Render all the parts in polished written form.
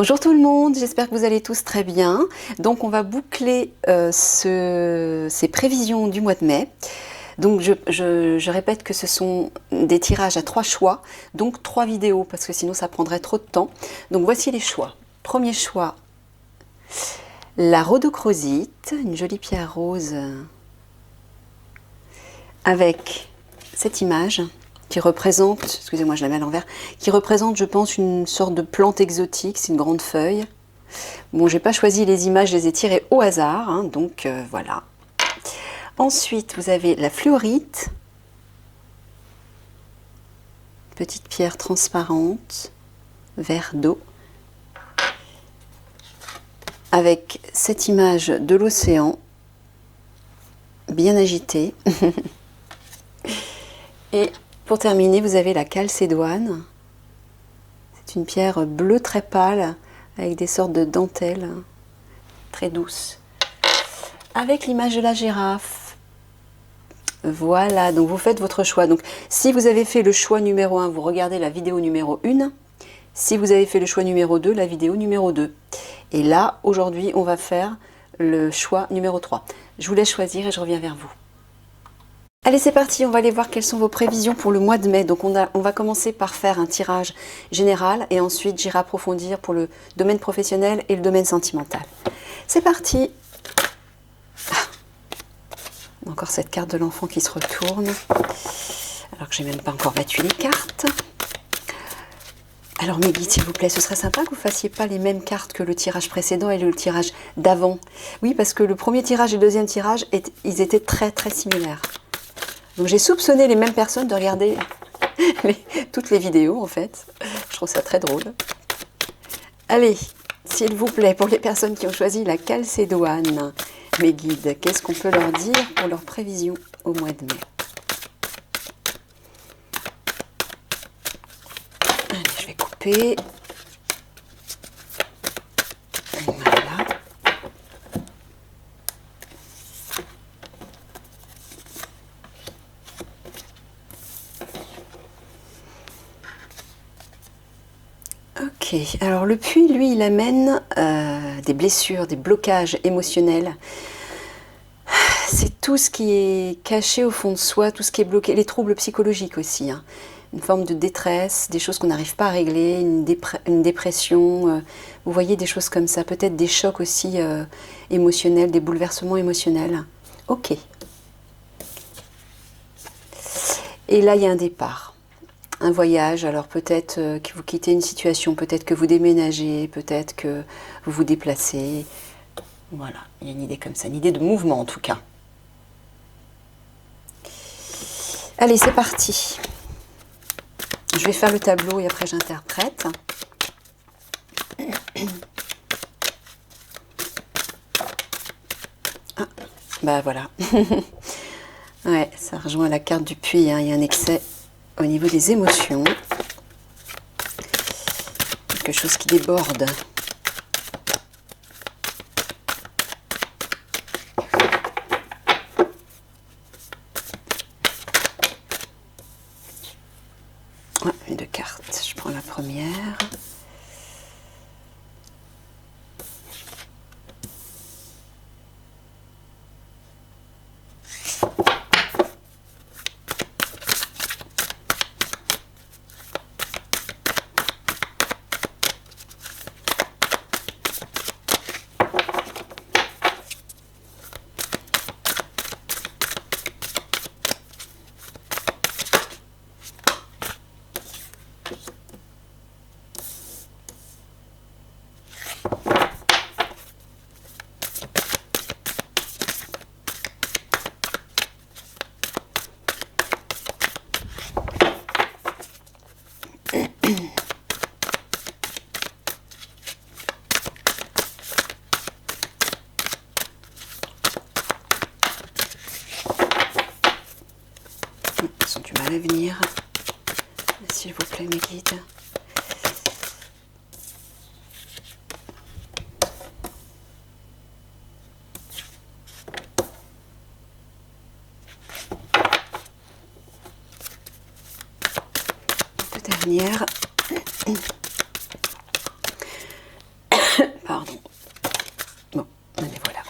Bonjour tout le monde, j'espère que vous allez tous très bien. Donc on va boucler ces prévisions du mois de mai. Donc je répète que ce sont des tirages à 3 choix, donc 3 vidéos parce que sinon ça prendrait trop de temps. Donc voici les choix. Premier choix, la rhodochrosite, une jolie pierre rose avec cette image qui représente, excusez-moi je la mets à l'envers, qui représente je pense une sorte de plante exotique, c'est une grande feuille. Bon, j'ai pas choisi les images, je les ai tirées au hasard, hein, donc voilà. Ensuite, vous avez la fluorite, petite pierre transparente, vert d'eau, avec cette image de l'océan, bien agitée. Et pour terminer, vous avez la chalcédoine. C'est une pierre bleue très pâle, avec des sortes de dentelles très douces. Avec l'image de la girafe. Voilà, donc vous faites votre choix. Donc si vous avez fait le choix numéro 1, vous regardez la vidéo numéro 1. Si vous avez fait le choix numéro 2, la vidéo numéro 2. Et là, aujourd'hui, on va faire le choix numéro 3. Je vous laisse choisir et je reviens vers vous. Allez, c'est parti, on va aller voir quelles sont vos prévisions pour le mois de mai. Donc on va commencer par faire un tirage général et ensuite j'irai approfondir pour le domaine professionnel et le domaine sentimental. C'est parti. Encore cette carte de l'enfant qui se retourne, alors que j'ai même pas encore battu les cartes. Alors mes guides, s'il vous plaît, ce serait sympa que vous ne fassiez pas les mêmes cartes que le tirage précédent et le tirage d'avant. Oui, parce que le premier tirage et le deuxième tirage, ils étaient très très similaires. Donc j'ai soupçonné les mêmes personnes de regarder toutes les vidéos en fait. Je trouve ça très drôle. Allez, s'il vous plaît, pour les personnes qui ont choisi la chalcédoine, mes guides, qu'est-ce qu'on peut leur dire pour leurs prévisions au mois de mai? Allez, je vais couper. Voilà. Ok, alors le puits, lui, il amène des blessures, des blocages émotionnels. C'est tout ce qui est caché au fond de soi, tout ce qui est bloqué, les troubles psychologiques aussi, hein. Une forme de détresse, des choses qu'on n'arrive pas à régler, une dépression, vous voyez des choses comme ça, peut-être des chocs aussi émotionnels, des bouleversements émotionnels. Ok. Et là, il y a un départ. Un voyage, alors peut-être que vous quittez une situation, peut-être que vous déménagez, peut-être que vous vous déplacez. Voilà, il y a une idée comme ça, une idée de mouvement en tout cas. Allez, c'est parti. Je vais faire le tableau et après j'interprète. Ah, bah voilà. Ouais, ça rejoint la carte du puits, hein. Il y a un excès au niveau des émotions. Quelque chose qui déborde. Ah, une de cartes. Je prends la première. Ils ont du mal à venir. S'il vous plaît, mes guides. Dernière. Pardon. Bon, allez, voilà.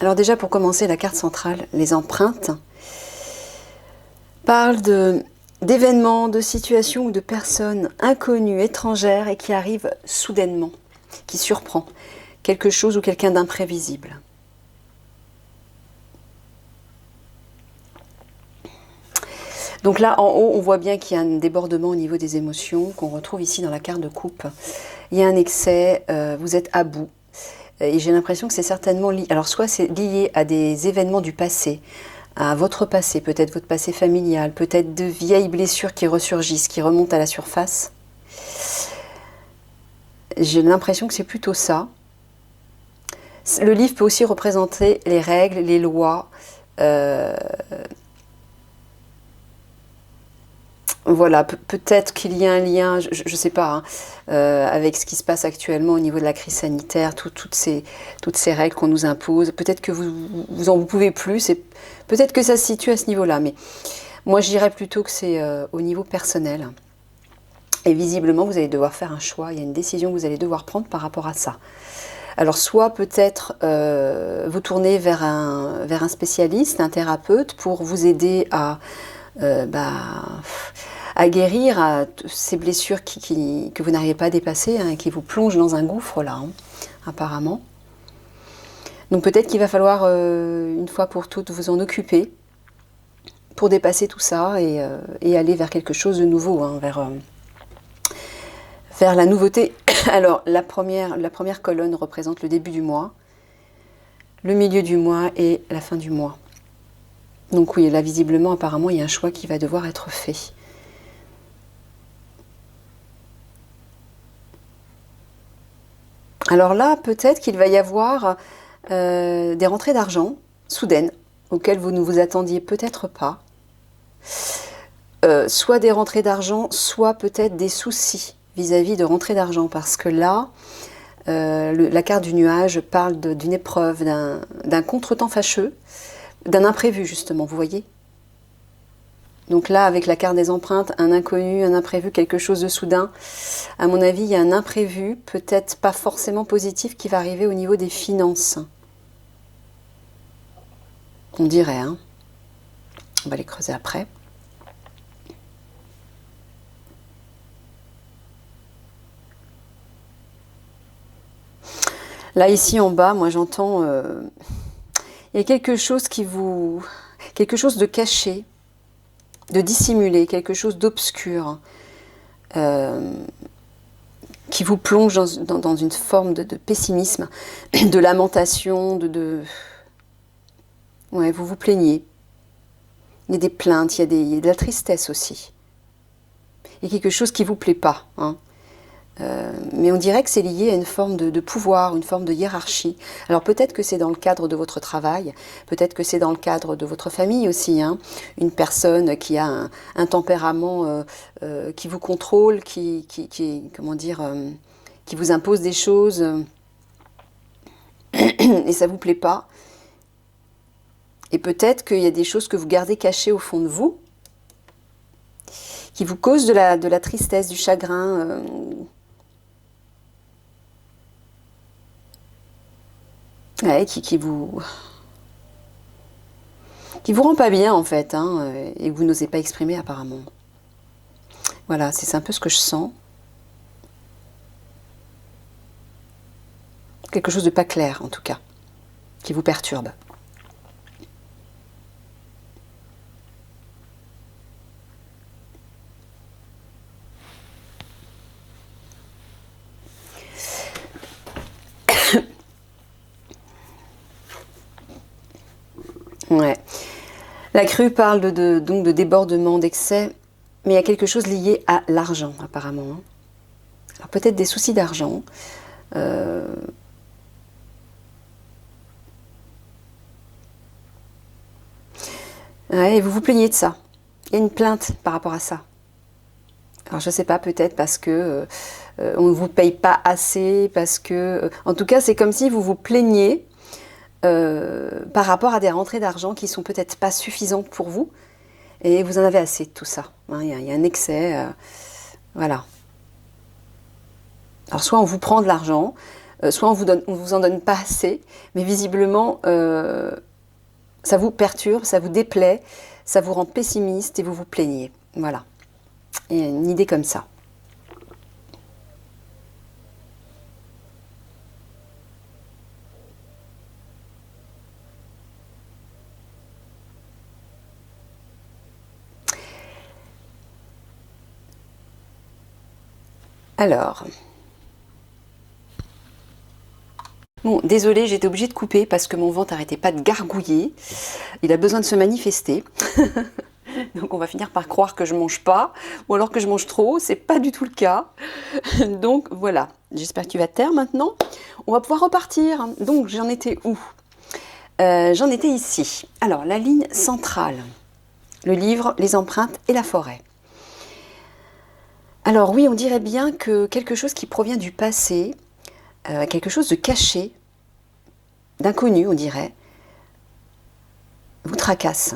Alors déjà pour commencer, la carte centrale, les empreintes, parle d'événements, de situations ou de personnes inconnues, étrangères et qui arrivent soudainement, qui surprend quelque chose ou quelqu'un d'imprévisible. Donc là, en haut, on voit bien qu'il y a un débordement au niveau des émotions qu'on retrouve ici dans la carte de coupe. Il y a un excès, vous êtes à bout. Et j'ai l'impression que c'est certainement lié. Alors soit c'est lié à des événements du passé, à votre passé, peut-être votre passé familial, peut-être de vieilles blessures qui ressurgissent, qui remontent à la surface. J'ai l'impression que c'est plutôt ça. Le livre peut aussi représenter les règles, les lois. Voilà, peut-être qu'il y a un lien, je ne sais pas, hein, avec ce qui se passe actuellement au niveau de la crise sanitaire, toutes ces règles qu'on nous impose. Peut-être que vous en pouvez plus, peut-être que ça se situe à ce niveau-là, mais moi je dirais plutôt que c'est au niveau personnel. Et visiblement, vous allez devoir faire un choix, il y a une décision que vous allez devoir prendre par rapport à ça. Alors soit peut-être vous tournez vers un spécialiste, un thérapeute, pour vous aider à guérir à ces blessures que vous n'arrivez pas à dépasser, hein, et qui vous plongent dans un gouffre là, hein, apparemment. Donc peut-être qu'il va falloir une fois pour toutes vous en occuper pour dépasser tout ça et aller vers quelque chose de nouveau, hein, vers la nouveauté. Alors la première colonne représente le début du mois, le milieu du mois et la fin du mois. Donc oui, là visiblement, apparemment, il y a un choix qui va devoir être fait. Alors là, peut-être qu'il va y avoir des rentrées d'argent soudaines, auxquelles vous ne vous attendiez peut-être pas. Soit des rentrées d'argent, soit peut-être des soucis vis-à-vis de rentrées d'argent. Parce que là, la carte du nuage parle d'une épreuve, d'un contretemps fâcheux, d'un imprévu justement, vous voyez ? Donc là, avec la carte des empreintes, un inconnu, un imprévu, quelque chose de soudain. À mon avis, il y a un imprévu, peut-être pas forcément positif, qui va arriver au niveau des finances. On dirait, hein. On va les creuser après. Là, ici en bas, moi j'entends... il y a quelque chose quelque chose de caché, de dissimulé, quelque chose d'obscur, qui vous plonge dans une forme de pessimisme, de lamentation, ouais, vous vous plaignez. Il y a des plaintes, il y a de la tristesse aussi. Il y a quelque chose qui ne vous plaît pas, hein. Mais on dirait que c'est lié à une forme de pouvoir, une forme de hiérarchie. Alors peut-être que c'est dans le cadre de votre travail, peut-être que c'est dans le cadre de votre famille aussi, hein. Une personne qui a un tempérament qui vous contrôle, comment dire, qui vous impose des choses et ça ne vous plaît pas. Et peut-être qu'il y a des choses que vous gardez cachées au fond de vous, qui vous causent de la tristesse, du chagrin. Ouais, qui vous rend pas bien en fait, hein, et que vous n'osez pas exprimer apparemment. Voilà, c'est un peu ce que je sens. Quelque chose de pas clair en tout cas, qui vous perturbe. Ouais. La crue parle donc de débordement, d'excès, mais il y a quelque chose lié à l'argent, apparemment, hein. Alors peut-être des soucis d'argent. Ouais, et vous vous plaignez de ça. Il y a une plainte par rapport à ça. Alors je ne sais pas, peut-être parce que on ne vous paye pas assez, parce que... en tout cas, c'est comme si vous vous plaigniez par rapport à des rentrées d'argent qui sont peut-être pas suffisantes pour vous, et vous en avez assez de tout ça. Hein, il y a un excès, voilà. Alors soit on vous prend de l'argent, soit on vous en donne pas assez, mais visiblement ça vous perturbe, ça vous déplaît, ça vous rend pessimiste et vous vous plaignez. Voilà. Il y a une idée comme ça. Alors, bon, désolée, j'étais obligée de couper parce que mon ventre n'arrêtait pas de gargouiller. Il a besoin de se manifester. Donc on va finir par croire que je mange pas, ou alors que je mange trop, c'est pas du tout le cas. Donc voilà, j'espère que tu vas te taire maintenant. On va pouvoir repartir. Donc j'en étais où? J'en étais ici. Alors la ligne centrale, le livre, les empreintes et la forêt. Alors oui, on dirait bien que quelque chose qui provient du passé, quelque chose de caché, d'inconnu on dirait, vous tracasse.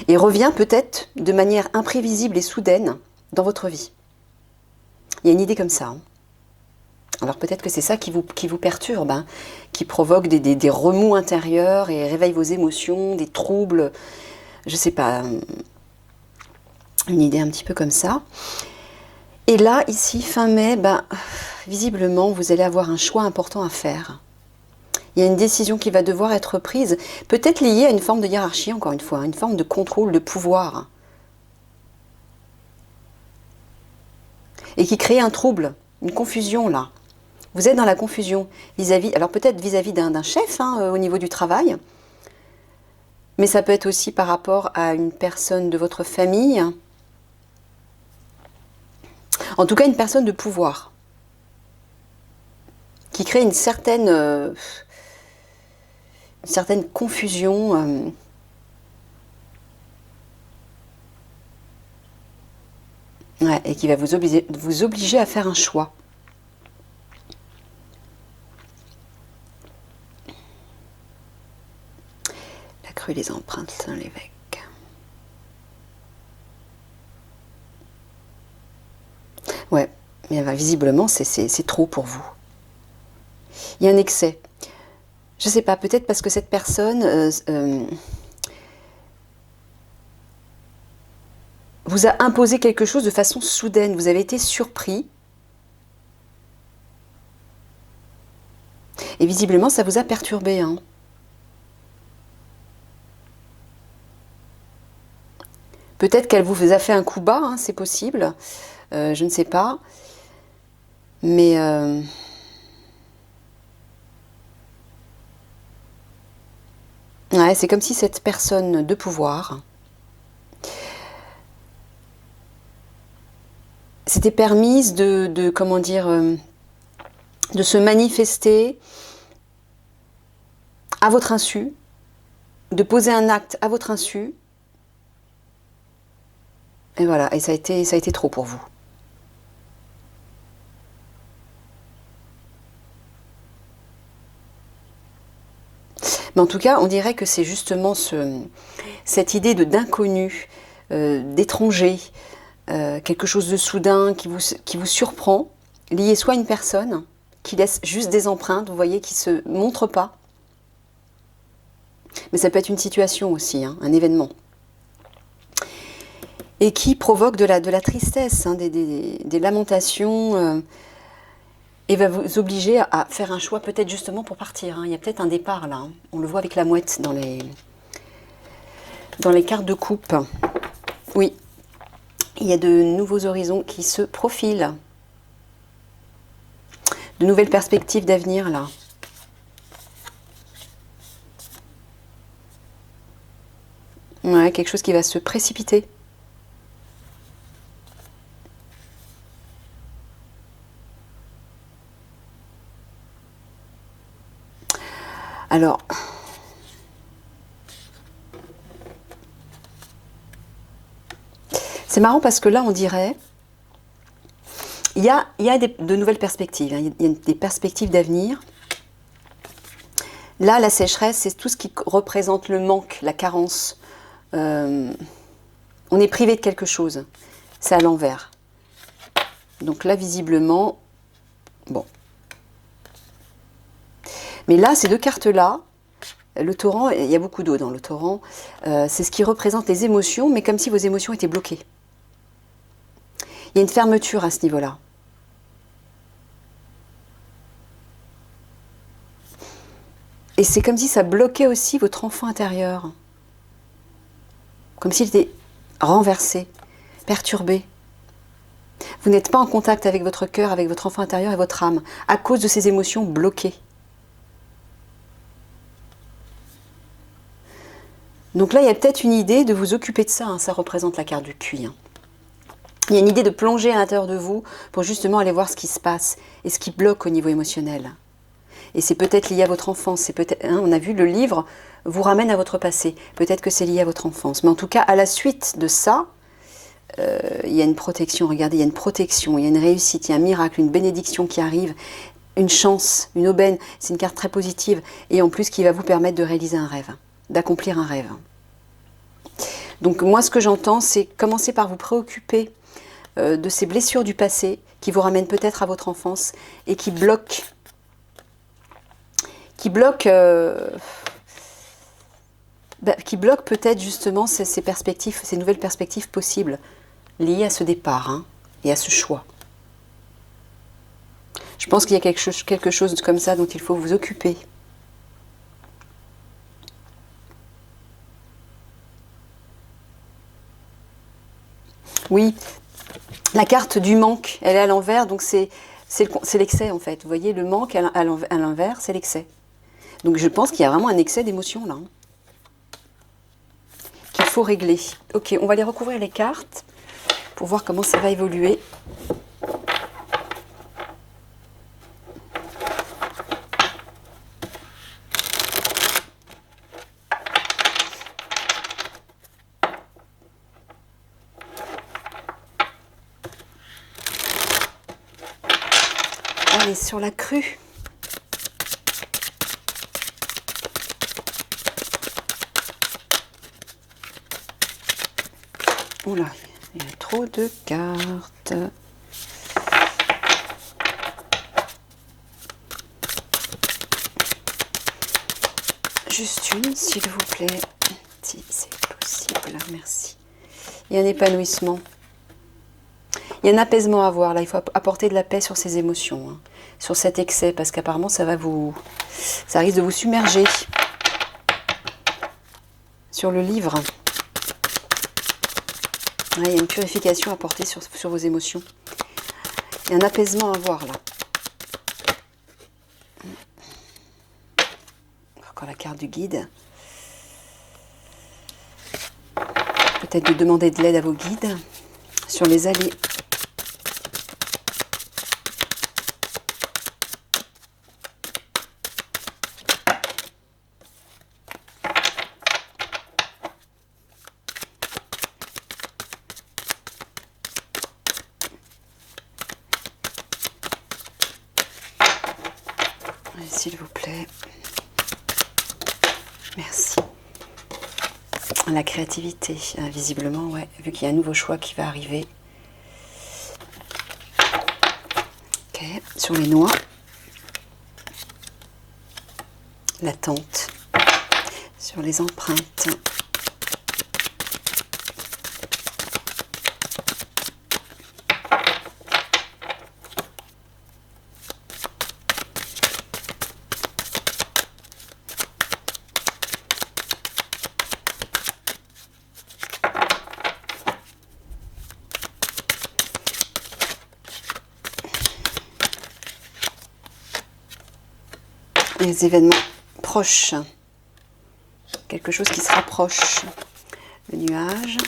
Et revient peut-être de manière imprévisible et soudaine dans votre vie. Il y a une idée comme ça. Hein. Alors peut-être que c'est ça qui vous perturbe, hein, qui provoque des remous intérieurs et réveille vos émotions, des troubles, je sais pas, une idée un petit peu comme ça. Et là, ici, fin mai, visiblement, vous allez avoir un choix important à faire. Il y a une décision qui va devoir être prise, peut-être liée à une forme de hiérarchie, encore une fois, hein, une forme de contrôle, de pouvoir. Et qui crée un trouble, une confusion là. Vous êtes dans la confusion vis-à-vis, alors peut-être vis-à-vis d'un chef hein, au niveau du travail, mais ça peut être aussi par rapport à une personne de votre famille. En tout cas, une personne de pouvoir qui crée une certaine confusion. Ouais, et qui va vous obliger à faire un choix. La crue, les empreintes, Saint-l'Évêque. Ouais, mais visiblement, c'est trop pour vous. Il y a un excès. Je ne sais pas, peut-être parce que cette personne vous a imposé quelque chose de façon soudaine. Vous avez été surpris. Et visiblement, ça vous a perturbé. Hein. Peut-être qu'elle vous a fait un coup bas, hein, c'est possible. Je ne sais pas. Mais... ouais, c'est comme si cette personne de pouvoir s'était permise comment dire, de se manifester à votre insu, de poser un acte à votre insu. Et voilà, et ça a été trop pour vous. Mais en tout cas, on dirait que c'est justement cette idée d'inconnu, d'étranger, quelque chose de soudain qui vous surprend, lié soit à une personne qui laisse juste des empreintes, vous voyez, qui ne se montre pas. Mais ça peut être une situation aussi, hein, un événement. Et qui provoque de la tristesse, hein, des lamentations, et va vous obliger à faire un choix peut-être justement pour partir. Hein. Il y a peut-être un départ là. Hein. On le voit avec la mouette dans les cartes de coupe. Oui, il y a de nouveaux horizons qui se profilent. De nouvelles perspectives d'avenir là. Ouais, quelque chose qui va se précipiter. Alors, C'est marrant parce que là, on dirait, il y a de nouvelles perspectives, hein. Il y a des perspectives d'avenir. Là, la sécheresse, c'est tout ce qui représente le manque, la carence. On est privé de quelque chose. C'est à l'envers. Donc là, visiblement, bon. Mais là, ces deux cartes-là, le torrent, il y a beaucoup d'eau dans le torrent, c'est ce qui représente les émotions, mais comme si vos émotions étaient bloquées. Il y a une fermeture à ce niveau-là. Et c'est comme si ça bloquait aussi votre enfant intérieur. Comme s'il était renversé, perturbé. Vous n'êtes pas en contact avec votre cœur, avec votre enfant intérieur et votre âme, à cause de ces émotions bloquées. Donc là, il y a peut-être une idée de vous occuper de ça, hein. Ça représente la carte du puits, hein. Il y a une idée de plonger à l'intérieur de vous pour justement aller voir ce qui se passe et ce qui bloque au niveau émotionnel. Et c'est peut-être lié à votre enfance. C'est peut-être, hein, on a vu, le livre vous ramène à votre passé. Peut-être que c'est lié à votre enfance. Mais en tout cas, à la suite de ça, il y a une protection. Regardez, il y a une protection, il y a une réussite, il y a un miracle, une bénédiction qui arrive, une chance, une aubaine. C'est une carte très positive et en plus qui va vous permettre de réaliser un rêve, d'accomplir un rêve. Donc moi, ce que j'entends, c'est commencer par vous préoccuper de ces blessures du passé qui vous ramènent peut-être à votre enfance et qui bloquent peut-être justement ces perspectives, ces nouvelles perspectives possibles liées à ce départ, hein, et à ce choix. Je pense qu'il y a quelque chose comme ça dont il faut vous occuper. Oui, la carte du manque, elle est à l'envers, donc c'est l'excès en fait. Vous voyez, le manque à l'envers, c'est l'excès. Donc je pense qu'il y a vraiment un excès d'émotion là, hein, qu'il faut régler. Ok, on va aller recouvrir les cartes pour voir comment ça va évoluer. Allez, sur la crue. Oula, il y a trop de cartes. Juste une, s'il vous plaît. Si c'est possible, merci. Il y a un épanouissement. Il y a un apaisement à voir, là. Il faut apporter de la paix sur ces émotions, hein, sur cet excès, parce qu'apparemment, ça risque de vous submerger. Sur le livre. Ouais, il y a une purification à porter sur vos émotions. Il y a un apaisement à voir, là. Encore la carte du guide. Peut-être de demander de l'aide à vos guides sur les alliés. S'il vous plaît. Merci. La créativité, visiblement, ouais, vu qu'il y a un nouveau choix qui va arriver. Ok, sur les noix. L'attente. Sur les empreintes. Les événements proches, quelque chose qui se rapproche, le nuage,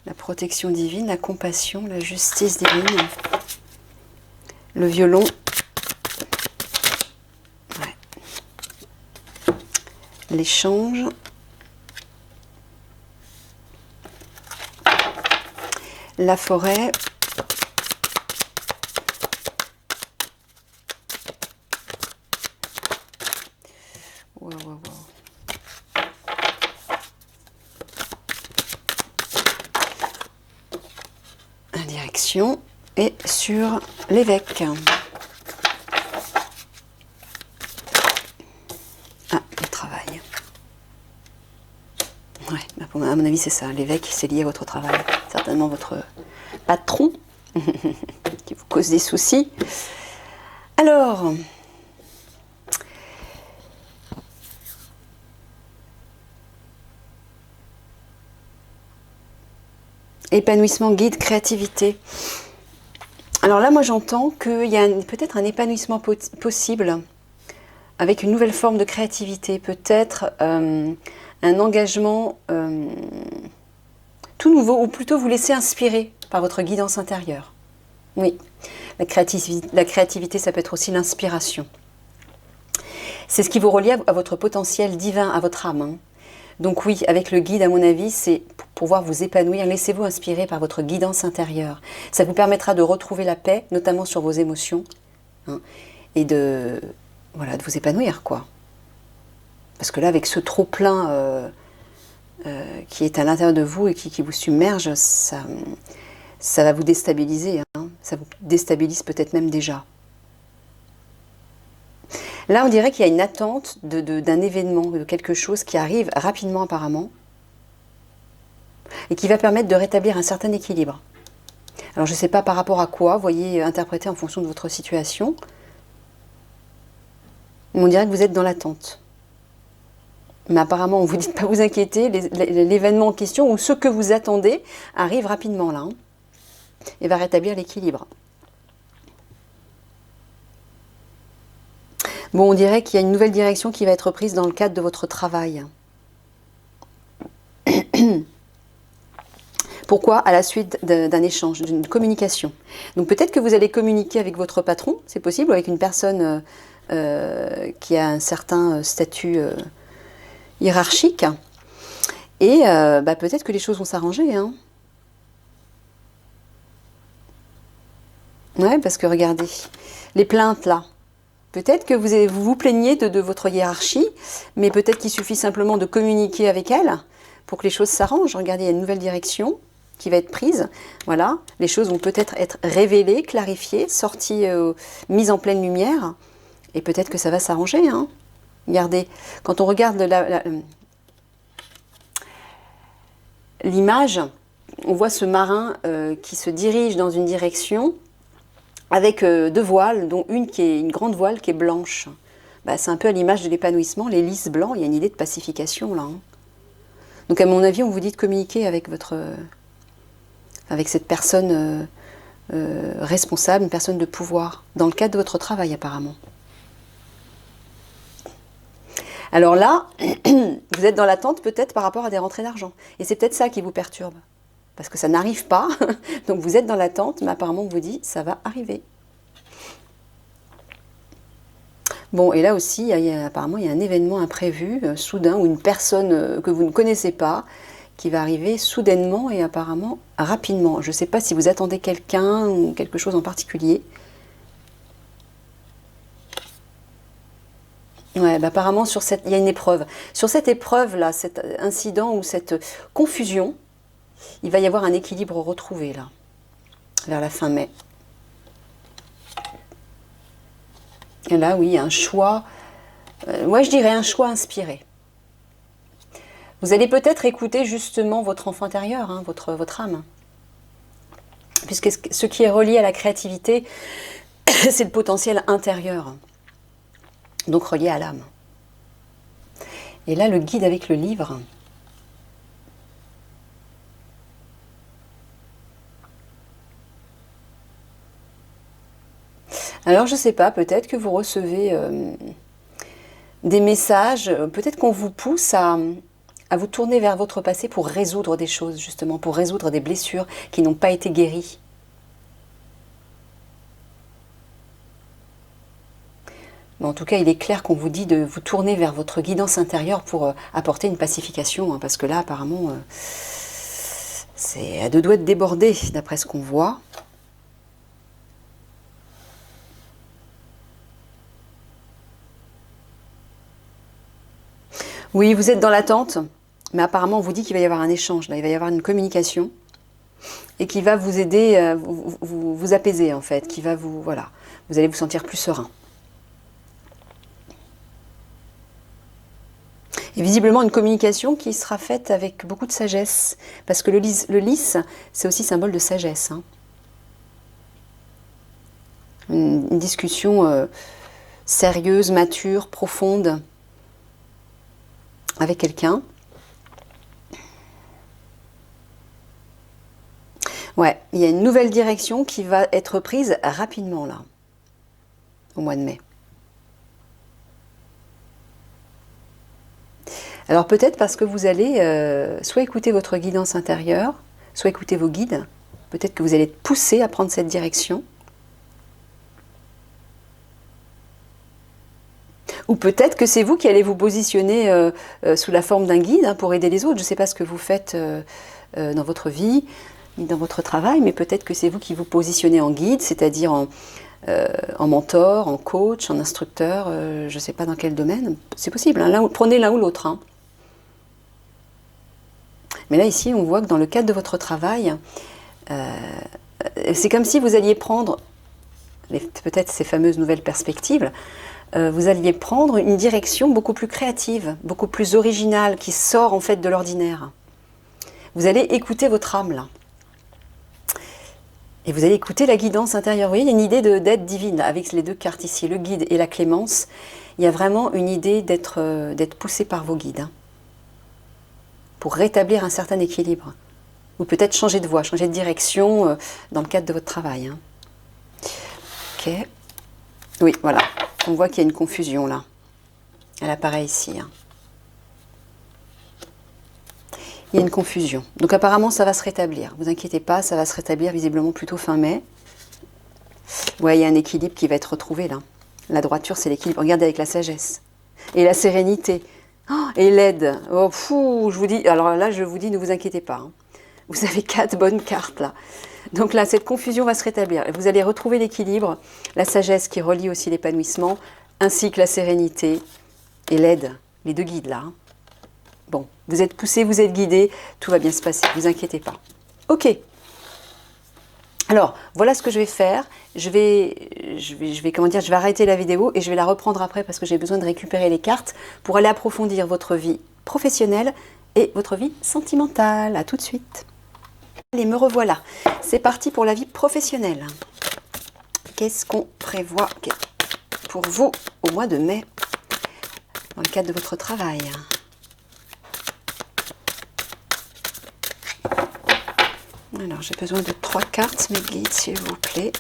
la protection divine, la compassion, la justice divine, le violon, ouais. L'échange, la forêt. Wow, wow, wow. Direction et sur l'évêque. Ah, le travail. Ouais, à mon avis c'est ça, l'évêque c'est lié à votre travail. Certainement votre patron qui vous cause des soucis. Alors, épanouissement, guide, créativité. Alors là, moi j'entends qu'il y a peut-être un épanouissement possible avec une nouvelle forme de créativité, peut-être un engagement tout nouveau, ou plutôt vous laisser inspirer par votre guidance intérieure. Oui, la créativité, ça peut être aussi l'inspiration. C'est ce qui vous relie à votre potentiel divin, à votre âme. Hein. Donc oui, avec le guide, à mon avis, c'est pour pouvoir vous épanouir. Laissez-vous inspirer par votre guidance intérieure. Ça vous permettra de retrouver la paix, notamment sur vos émotions, hein, et de vous épanouir, quoi. Parce que là, avec ce trop-plein qui est à l'intérieur de vous et qui vous submerge, ça va vous déstabiliser. Hein. Ça vous déstabilise peut-être même déjà. Là, on dirait qu'il y a une attente d'un événement, de quelque chose qui arrive rapidement apparemment et qui va permettre de rétablir un certain équilibre. Alors, je ne sais pas par rapport à quoi, voyez, interpréter en fonction de votre situation. Mais on dirait que vous êtes dans l'attente. Mais apparemment, on vous dit de ne pas vous inquiéter, l'événement en question ou ce que vous attendez arrive rapidement là, hein, et va rétablir l'équilibre. Bon, on dirait qu'il y a une nouvelle direction qui va être prise dans le cadre de votre travail. Pourquoi? À la suite d'un échange, d'une communication. Donc peut-être que vous allez communiquer avec votre patron, c'est possible, ou avec une personne qui a un certain statut hiérarchique. Et peut-être que les choses vont s'arranger. Hein. Ouais, parce que regardez, les plaintes là. Peut-être que vous vous plaignez de votre hiérarchie, mais peut-être qu'il suffit simplement de communiquer avec elle pour que les choses s'arrangent. Regardez, il y a une nouvelle direction qui va être prise. Voilà, les choses vont peut-être être révélées, clarifiées, sorties, mises en pleine lumière. Et peut-être que ça va s'arranger. Hein. Regardez, quand on regarde l'image, on voit ce marin qui se dirige dans une direction avec deux voiles, dont une qui est une grande voile qui est blanche. C'est un peu à l'image de l'épanouissement, les lys blancs, il y a une idée de pacification là. Hein. Donc à mon avis, on vous dit de communiquer avec cette personne responsable, une personne de pouvoir, dans le cadre de votre travail apparemment. Alors là, vous êtes dans l'attente peut-être par rapport à des rentrées d'argent. Et c'est peut-être ça qui vous perturbe. Parce que ça n'arrive pas, donc vous êtes dans l'attente, mais apparemment on vous dit ça va arriver. Bon, et là aussi, apparemment il y a un événement imprévu, soudain, ou une personne que vous ne connaissez pas, qui va arriver soudainement et apparemment rapidement. Je ne sais pas si vous attendez quelqu'un ou quelque chose en particulier. Ouais, apparemment il y a une épreuve. Sur cette épreuve-là, cet incident ou cette confusion, il va y avoir un équilibre retrouvé là, vers la fin mai. Et là, oui, un choix, moi je dirais un choix inspiré. Vous allez peut-être écouter justement votre enfant intérieur, hein, votre âme. Puisque ce qui est relié à la créativité, c'est le potentiel intérieur. Donc relié à l'âme. Et là, le guide avec le livre. Alors, je ne sais pas, peut-être que vous recevez des messages, peut-être qu'on vous pousse à vous tourner vers votre passé pour résoudre des choses, justement, pour résoudre des blessures qui n'ont pas été guéries. Mais en tout cas, il est clair qu'on vous dit de vous tourner vers votre guidance intérieure pour apporter une pacification, hein, parce que là, apparemment, C'est à deux doigts de déborder, d'après ce qu'on voit. Oui, vous êtes dans l'attente, mais apparemment on vous dit qu'il va y avoir un échange, là, il va y avoir une communication et qui va vous aider, vous apaiser en fait, qui va vous, voilà, vous allez vous sentir plus serein. Et visiblement une communication qui sera faite avec beaucoup de sagesse, parce que le lys, c'est aussi symbole de sagesse. Hein. Une discussion sérieuse, mature, profonde, avec quelqu'un. Ouais, il y a une nouvelle direction qui va être prise rapidement là, au mois de mai. Alors peut-être parce que vous allez soit écouter votre guidance intérieure, soit écouter vos guides. Peut-être que vous allez être poussé à prendre cette direction. Ou peut-être que c'est vous qui allez vous positionner sous la forme d'un guide hein, pour aider les autres. Je ne sais pas ce que vous faites dans votre vie, ni dans votre travail, mais peut-être que c'est vous qui vous positionnez en guide, c'est-à-dire en mentor, en coach, en instructeur, je ne sais pas dans quel domaine. C'est possible, hein, prenez l'un ou l'autre. Hein. Mais là, ici, on voit que dans le cadre de votre travail, c'est comme si vous alliez prendre, peut-être ces fameuses nouvelles perspectives, vous alliez prendre une direction beaucoup plus créative, beaucoup plus originale, qui sort en fait de l'ordinaire. Vous allez écouter votre âme là. Et vous allez écouter la guidance intérieure. Vous voyez, il y a une idée d'aide divine là, avec les deux cartes ici, le guide et la clémence. Il y a vraiment une idée d'être poussé par vos guides. Hein, pour rétablir un certain équilibre. Ou peut-être changer de voie, changer de direction dans le cadre de votre travail. Hein. Ok. Oui, voilà. On voit qu'il y a une confusion là. Elle apparaît ici. Hein. Il y a une confusion. Donc apparemment, ça va se rétablir. Ne vous inquiétez pas, ça va se rétablir visiblement plutôt fin mai. Ouais, il y a un équilibre qui va être retrouvé là. La droiture, c'est l'équilibre. Regardez avec la sagesse. Et la sérénité. Oh, et l'aide. Oh, fou, je vous dis. Alors là, je vous dis, ne vous inquiétez pas. Hein. Vous avez 4 bonnes cartes là. Donc là, cette confusion va se rétablir. Vous allez retrouver l'équilibre, la sagesse qui relie aussi l'épanouissement, ainsi que la sérénité et l'aide. Les deux guides là. Hein. Bon, vous êtes poussé, vous êtes guidé, tout va bien se passer, ne vous inquiétez pas. Ok. Alors, voilà ce que je vais faire. Je vais arrêter la vidéo et je vais la reprendre après parce que j'ai besoin de récupérer les cartes pour aller approfondir votre vie professionnelle et votre vie sentimentale. À tout de suite. Allez, me revoilà. C'est parti pour la vie professionnelle. Qu'est-ce qu'on prévoit pour vous au mois de mai dans le cadre de votre travail? Alors, j'ai besoin de 3 cartes, mes guides, s'il vous plaît.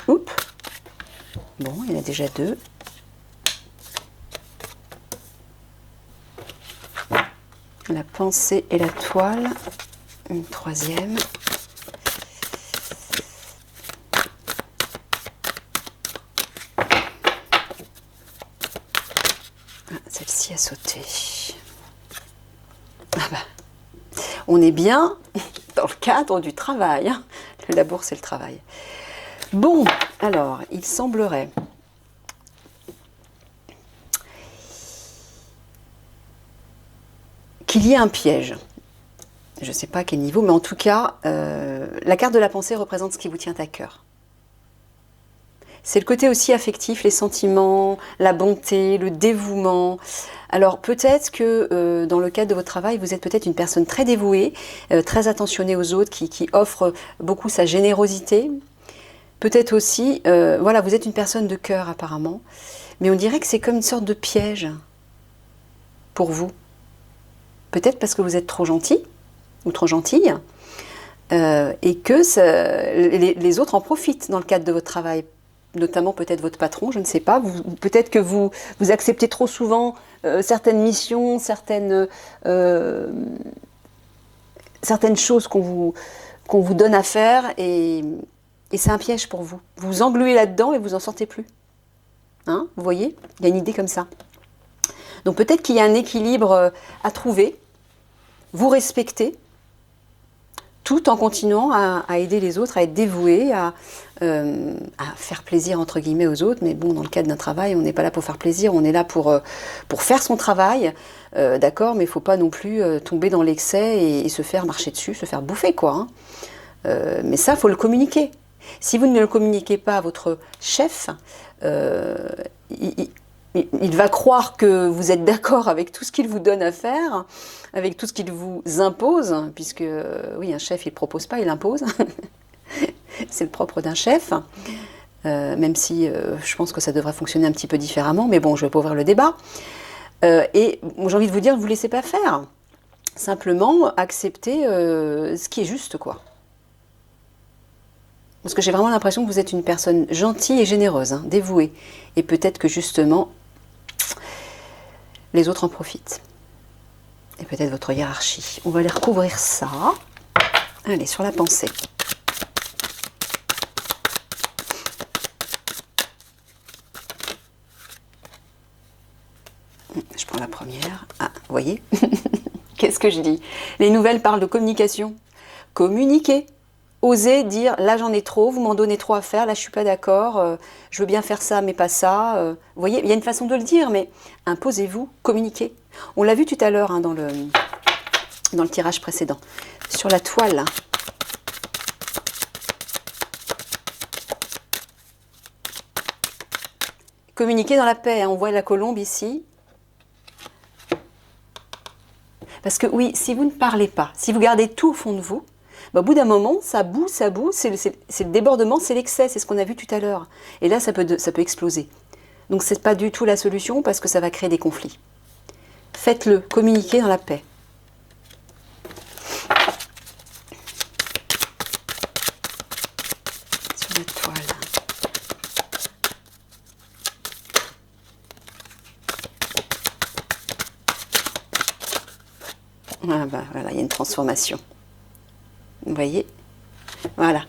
Oups. Bon, il y en a déjà 2. La pensée et la toile. Une 3e. Ah, celle-ci a sauté. Ah bah, on est bien dans le cadre du travail. Hein. La bourse et le travail. Bon, alors, il semblerait qu'il y ait un piège. Je ne sais pas à quel niveau, mais en tout cas, la carte de la pensée représente ce qui vous tient à cœur. C'est le côté aussi affectif, les sentiments, la bonté, le dévouement. Alors peut-être que dans le cadre de votre travail, vous êtes peut-être une personne très dévouée, très attentionnée aux autres, qui offre beaucoup sa générosité. Peut-être aussi, voilà, vous êtes une personne de cœur apparemment, mais on dirait que c'est comme une sorte de piège pour vous. Peut-être parce que vous êtes trop gentil ou trop gentille, et que les autres en profitent dans le cadre de votre travail. Notamment peut-être votre patron, je ne sais pas. Peut-être que vous acceptez trop souvent certaines missions, certaines choses qu'on vous donne à faire, et c'est un piège pour vous. Vous vous engluez là-dedans et vous n'en sortez plus. Hein, vous voyez, il y a une idée comme ça. Donc peut-être qu'il y a un équilibre à trouver, vous respecter, tout en continuant à aider les autres, à être dévoué, à faire plaisir entre guillemets aux autres. Mais bon, dans le cadre d'un travail, on n'est pas là pour faire plaisir, on est là pour faire son travail, d'accord, mais il ne faut pas non plus tomber dans l'excès et se faire marcher dessus, se faire bouffer, quoi. Hein. Mais ça, il faut le communiquer. Si vous ne le communiquez pas à votre chef, il va croire que vous êtes d'accord avec tout ce qu'il vous donne à faire, avec tout ce qu'il vous impose, puisque oui, un chef, il ne propose pas, il impose. C'est le propre d'un chef, même si je pense que ça devrait fonctionner un petit peu différemment, mais bon, je ne vais pas ouvrir le débat. Et j'ai envie de vous dire, ne vous laissez pas faire. Simplement, acceptez ce qui est juste, quoi. Parce que j'ai vraiment l'impression que vous êtes une personne gentille et généreuse, hein, dévouée. Et peut-être que justement, les autres en profitent. Et peut-être votre hiérarchie. On va aller recouvrir ça. Allez, sur la pensée. Je prends la première. Ah, vous voyez? Qu'est-ce que je dis? Les nouvelles parlent de communication. Communiquer. Oser dire, là j'en ai trop, vous m'en donnez trop à faire, là je suis pas d'accord, je veux bien faire ça mais pas ça. Vous voyez, il y a une façon de le dire, mais imposez-vous, communiquez. On l'a vu tout à l'heure hein, dans le tirage précédent. Sur la toile. Communiquer dans la paix, hein, on voit la colombe ici. Parce que oui, si vous ne parlez pas, si vous gardez tout au fond de vous, bah, au bout d'un moment, ça bout, c'est le débordement, c'est l'excès, c'est ce qu'on a vu tout à l'heure. Et là, ça peut exploser. Donc, ce n'est pas du tout la solution parce que ça va créer des conflits. Faites-le, communiquez dans la paix. Sur la toile. Ah bah, voilà, il y a une transformation. Vous voyez? Voilà.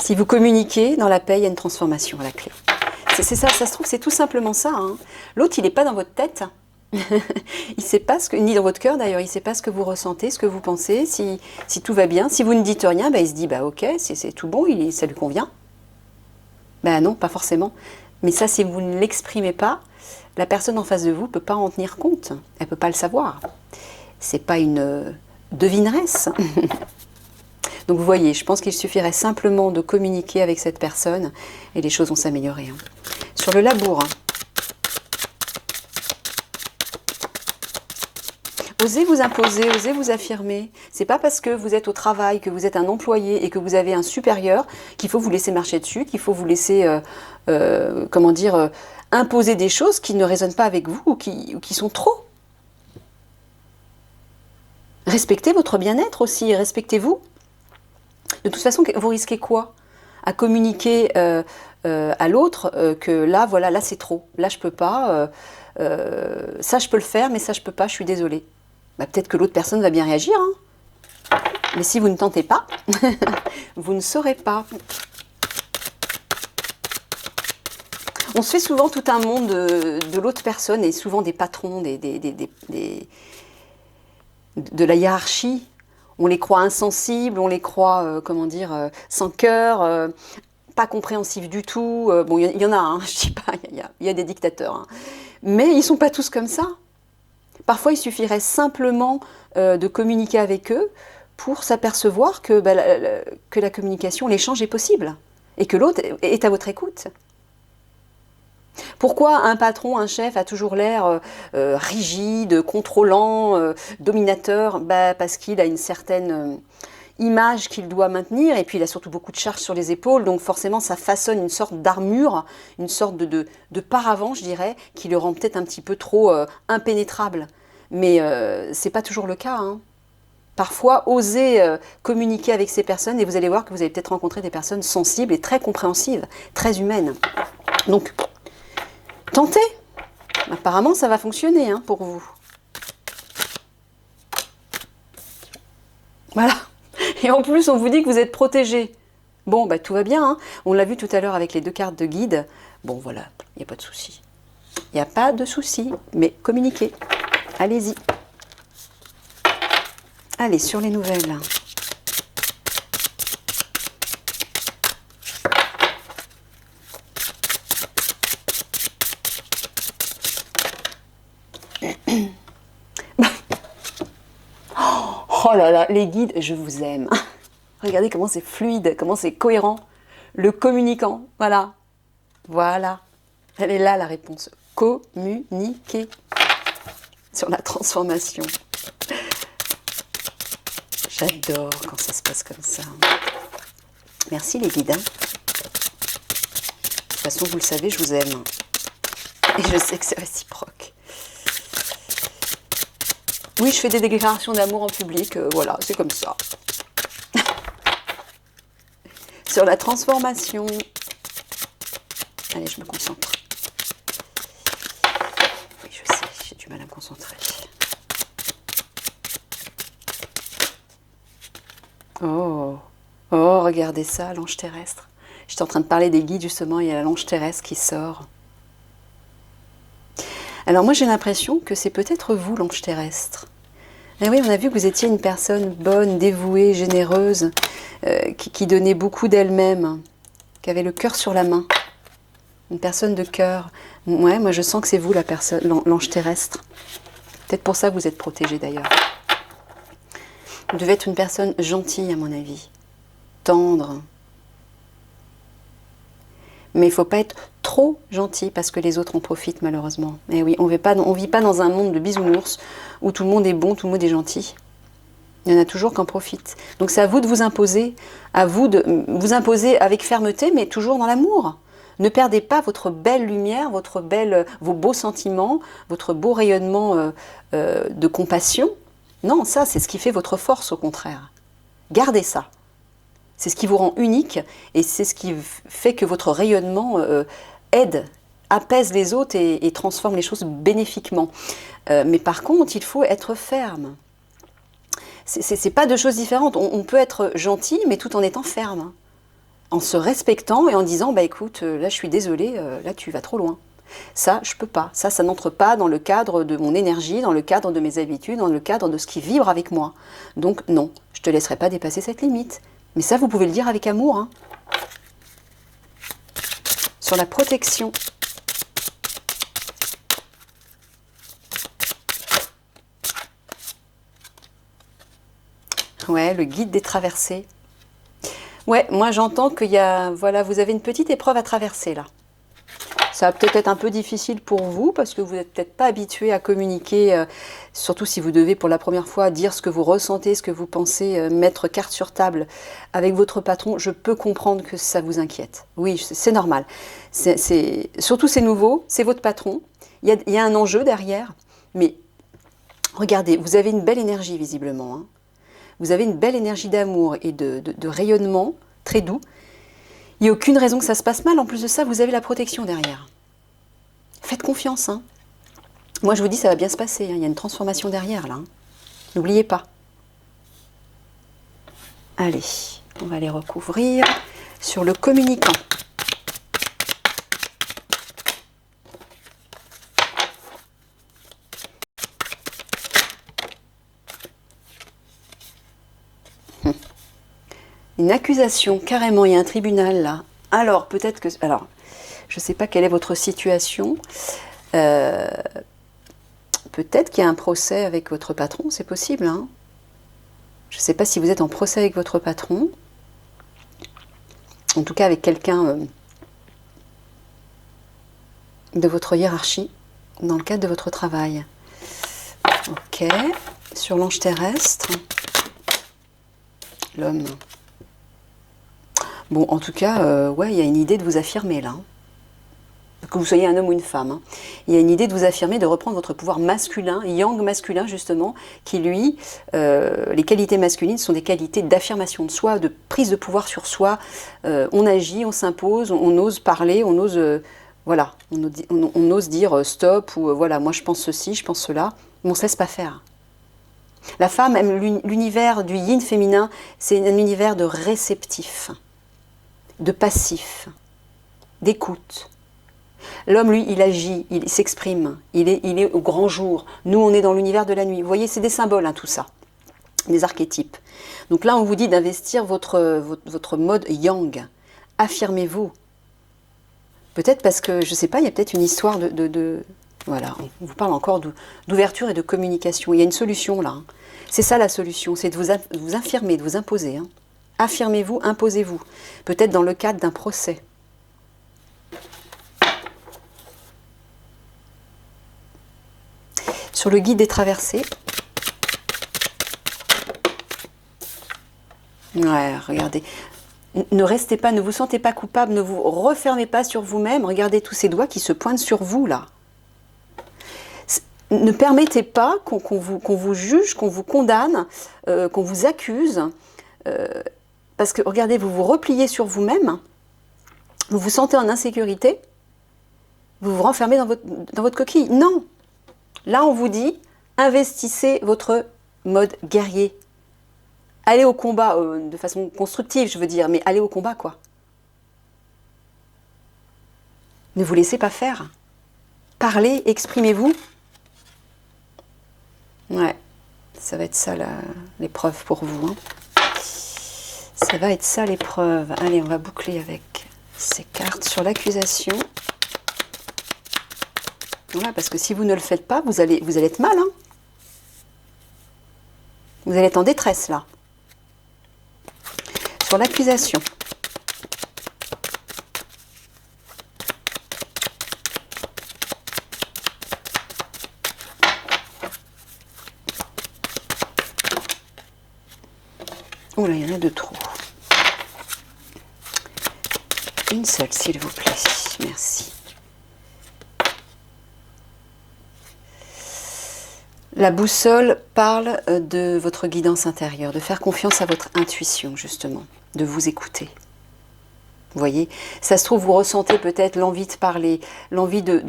Si vous communiquez dans la paix, il y a une transformation à la clé. C'est ça, ça se trouve, c'est tout simplement ça. Hein. L'autre, il n'est pas dans votre tête. Il sait pas ce que, ni dans votre cœur d'ailleurs, il ne sait pas ce que vous ressentez, ce que vous pensez, si tout va bien. Si vous ne dites rien, bah, il se dit, bah ok, c'est tout bon, ça lui convient. Ben non, pas forcément. Mais ça, si vous ne l'exprimez pas, la personne en face de vous ne peut pas en tenir compte. Elle ne peut pas le savoir. C'est pas une devineresse. Donc vous voyez, je pense qu'il suffirait simplement de communiquer avec cette personne et les choses vont s'améliorer. Hein. Sur le labour, hein. Osez vous imposer, osez vous affirmer. C'est pas parce que vous êtes au travail, que vous êtes un employé et que vous avez un supérieur qu'il faut vous laisser marcher dessus, qu'il faut vous laisser, comment dire, imposer des choses qui ne résonnent pas avec vous ou qui sont trop. Respectez votre bien-être aussi, respectez-vous. De toute façon, vous risquez quoi? À communiquer à l'autre que là, voilà, là c'est trop, là je peux pas, ça je peux le faire, mais ça je peux pas, je suis désolée. Bah, peut-être que l'autre personne va bien réagir, hein. Mais si vous ne tentez pas, vous ne saurez pas. On se fait souvent tout un monde de l'autre personne et souvent des patrons, de la hiérarchie. On les croit insensibles, on les croit, comment dire, sans cœur, pas compréhensifs du tout. Bon, il y en a, hein, je dis pas, il y a des dictateurs. Hein. Mais ils ne sont pas tous comme ça. Parfois, il suffirait simplement de communiquer avec eux pour s'apercevoir que, que la communication, l'échange est possible et que l'autre est à votre écoute. Pourquoi un patron, un chef a toujours l'air rigide, contrôlant, dominateur? Parce qu'il a une certaine image qu'il doit maintenir et puis il a surtout beaucoup de charges sur les épaules, donc forcément ça façonne une sorte d'armure, une sorte de paravent, je dirais, qui le rend peut-être un petit peu trop impénétrable. Mais c'est pas toujours le cas. Hein. Parfois, osez communiquer avec ces personnes et vous allez voir que vous allez peut-être rencontrer des personnes sensibles et très compréhensives, très humaines. Donc, tentez. Apparemment, ça va fonctionner hein, pour vous. Voilà. Et en plus, on vous dit que vous êtes protégé. Bon, tout va bien. Hein. On l'a vu tout à l'heure avec les 2 cartes de guide. Bon, voilà, il n'y a pas de souci. Il n'y a pas de souci, mais communiquez. Allez-y. Allez, sur les nouvelles. Oh là là, les guides, je vous aime. Regardez comment c'est fluide, comment c'est cohérent. Le communicant, voilà. Voilà. Elle est là la réponse. Communiquer sur la transformation. J'adore quand ça se passe comme ça. Merci les guides. De toute façon, vous le savez, je vous aime. Et je sais que c'est réciproque. Oui, je fais des déclarations d'amour en public. Voilà, c'est comme ça. Sur la transformation. Allez, je me concentre. Oui, je sais, j'ai du mal à me concentrer. Oh, oh, regardez ça, l'ange terrestre. J'étais en train de parler des guides justement, il y a l'ange terrestre qui sort. Alors moi j'ai l'impression que c'est peut-être vous l'ange terrestre. Et oui, on a vu que vous étiez une personne bonne, dévouée, généreuse, qui donnait beaucoup d'elle-même, qui avait le cœur sur la main. Une personne de cœur. Ouais, moi je sens que c'est vous la personne, l'ange terrestre. Peut-être pour ça que vous êtes protégé d'ailleurs. Vous devez être une personne gentille à mon avis, tendre. Mais il ne faut pas être trop gentil parce que les autres en profitent malheureusement. Et oui, on ne vit pas dans un monde de bisounours où tout le monde est bon, tout le monde est gentil. Il y en a toujours qui en profitent. Donc c'est à vous de vous imposer, à vous de vous imposer avec fermeté, mais toujours dans l'amour. Ne perdez pas votre belle lumière, vos beaux sentiments, votre beau rayonnement de compassion. Non, ça, c'est ce qui fait votre force, au contraire. Gardez ça. C'est ce qui vous rend unique et c'est ce qui fait que votre rayonnement aide, apaise les autres et transforme les choses bénéfiquement. Mais par contre, il faut être ferme. C'est pas deux choses différentes. On peut être gentil, mais tout en étant ferme. En se respectant et en disant, bah écoute, là je suis désolée, là tu vas trop loin. Ça, je peux pas. Ça n'entre pas dans le cadre de mon énergie, dans le cadre de mes habitudes, dans le cadre de ce qui vibre avec moi. Donc non, je te laisserai pas dépasser cette limite. Mais ça, vous pouvez le dire avec amour. Hein. Sur la protection. Ouais, le guide des traversées. Ouais, moi j'entends qu'il y a, voilà, vous avez une petite épreuve à traverser là. Ça va peut-être être un peu difficile pour vous parce que vous n'êtes peut-être pas habitué à communiquer, surtout si vous devez pour la première fois dire ce que vous ressentez, ce que vous pensez, mettre carte sur table avec votre patron. Je peux comprendre que ça vous inquiète. Oui, c'est normal. Surtout c'est nouveau, c'est votre patron. Il y a un enjeu derrière, mais regardez, vous avez une belle énergie visiblement. Hein. Vous avez une belle énergie d'amour et de rayonnement très doux. Il n'y a aucune raison que ça se passe mal. En plus de ça, vous avez la protection derrière. Faites confiance. Hein. Moi, je vous dis, ça va bien se passer. Hein. Il y a une transformation derrière, là. Hein. N'oubliez pas. Allez, on va les recouvrir sur le communicant. Une accusation, carrément, il y a un tribunal là. Alors, peut-être que... Alors, je ne sais pas quelle est votre situation. Peut-être qu'il y a un procès avec votre patron, c'est possible. Hein. Je ne sais pas si vous êtes en procès avec votre patron. En tout cas, avec quelqu'un de votre hiérarchie, dans le cadre de votre travail. Ok. Sur l'ange terrestre. L'homme. Bon, en tout cas, ouais, il y a une idée de vous affirmer là. Que vous soyez un homme ou une femme. Hein. Il y a une idée de vous affirmer, de reprendre votre pouvoir masculin, yang masculin justement, qui lui, les qualités masculines sont des qualités d'affirmation de soi, de prise de pouvoir sur soi. On agit, on s'impose, on ose parler, on ose, voilà, on ose dire stop ou voilà, moi je pense ceci, je pense cela, mais on ne se laisse pas faire. La femme aime l'univers du yin féminin, c'est un univers de réceptif. De passif, d'écoute. L'homme, lui, il agit, il s'exprime, il est au grand jour. Nous, on est dans l'univers de la nuit. Vous voyez, c'est des symboles, hein, tout ça, des archétypes. Donc là, on vous dit d'investir votre mode yang. Affirmez-vous. Peut-être parce que, je ne sais pas, il y a peut-être une histoire voilà, on vous parle encore d'ouverture et de communication. Il y a une solution là. Hein. C'est ça la solution, c'est de vous affirmer, de vous imposer. Hein. Affirmez-vous, imposez-vous. Peut-être dans le cadre d'un procès. Sur le guide des traversées. Ouais, regardez. Ne restez pas, ne vous sentez pas coupable, ne vous refermez pas sur vous-même. Regardez tous ces doigts qui se pointent sur vous là. Ne permettez pas qu'on vous juge, qu'on vous condamne, qu'on vous accuse. Parce que, regardez, vous vous repliez sur vous-même, vous vous sentez en insécurité, vous vous renfermez dans votre coquille. Non! Là, on vous dit, investissez votre mode guerrier. Allez au combat, de façon constructive, je veux dire, mais allez au combat, quoi. Ne vous laissez pas faire. Parlez, exprimez-vous. Ouais, ça va être ça l'épreuve pour vous. Hein. Ça va être ça l'épreuve. Allez, on va boucler avec ces cartes sur l'accusation. Voilà, parce que si vous ne le faites pas, vous allez être mal. Hein. Vous allez être en détresse là. Sur l'accusation. Oh là, il y en a de trop. Une seule, s'il vous plaît. Merci. La boussole parle de votre guidance intérieure, de faire confiance à votre intuition, justement, de vous écouter. Vous voyez, ça se trouve, vous ressentez peut-être l'envie de parler, l'envie de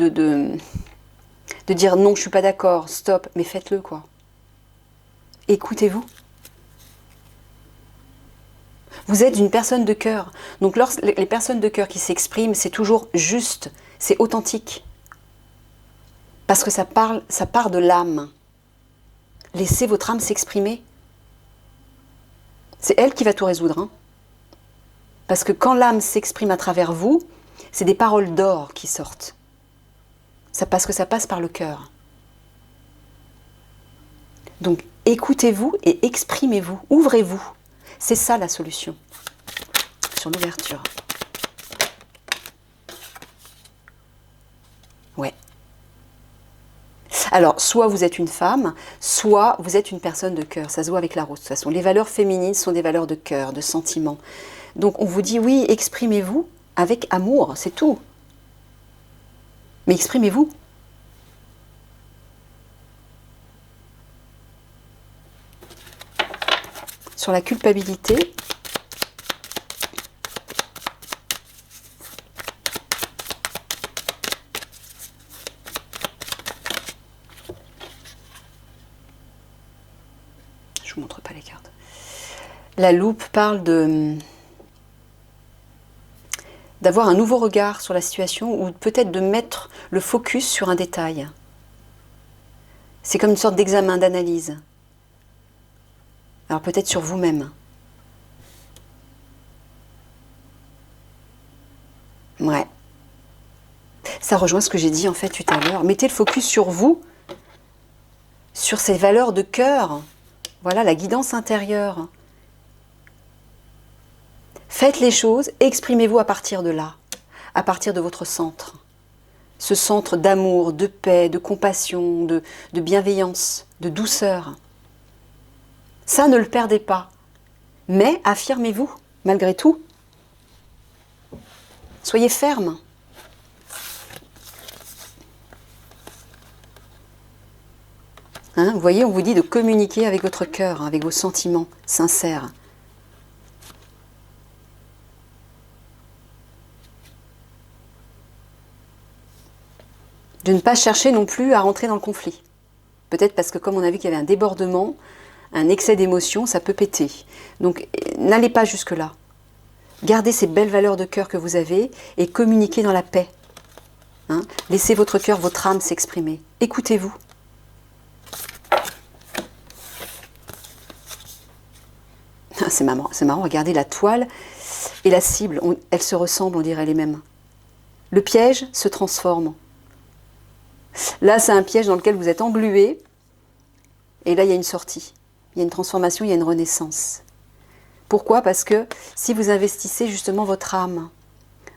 dire non, je ne suis pas d'accord, stop, mais faites-le, quoi. Écoutez-vous. Vous êtes une personne de cœur. Donc, les personnes de cœur qui s'expriment, c'est toujours juste, c'est authentique. Parce que ça part de l'âme. Laissez votre âme s'exprimer. C'est elle qui va tout résoudre. Hein. Parce que quand l'âme s'exprime à travers vous, c'est des paroles d'or qui sortent. Parce que ça passe par le cœur. Donc, écoutez-vous et exprimez-vous. Ouvrez-vous. C'est ça la solution. Sur l'ouverture. Ouais. Alors, soit vous êtes une femme, soit vous êtes une personne de cœur. Ça se voit avec la rose, de toute façon. Les valeurs féminines sont des valeurs de cœur, de sentiment. Donc, on vous dit, oui, exprimez-vous avec amour, c'est tout. Mais exprimez-vous. Sur la culpabilité, je vous montre pas les cartes. La loupe parle d'avoir un nouveau regard sur la situation ou peut-être de mettre le focus sur un détail. C'est comme une sorte d'examen, d'analyse. Alors peut-être sur vous-même. Ouais. Ça rejoint ce que j'ai dit en fait tout à l'heure. Mettez le focus sur vous, sur ces valeurs de cœur. Voilà, la guidance intérieure. Faites les choses, exprimez-vous à partir de là, à partir de votre centre. Ce centre d'amour, de paix, de compassion, de bienveillance, de douceur. Ça, ne le perdez pas. Mais affirmez-vous, malgré tout. Soyez ferme. Hein, vous voyez, on vous dit de communiquer avec votre cœur, avec vos sentiments sincères. De ne pas chercher non plus à rentrer dans le conflit. Peut-être parce que comme on a vu qu'il y avait un débordement, un excès d'émotion, ça peut péter. Donc, n'allez pas jusque-là. Gardez ces belles valeurs de cœur que vous avez et communiquez dans la paix. Hein. Laissez votre cœur, votre âme s'exprimer. Écoutez-vous. C'est marrant, regardez la toile et la cible, elles se ressemblent, on dirait les mêmes. Le piège se transforme. Là, c'est un piège dans lequel vous êtes englué, et là, il y a une sortie. Il y a une transformation, il y a une renaissance. Pourquoi? Parce que si vous investissez justement votre âme,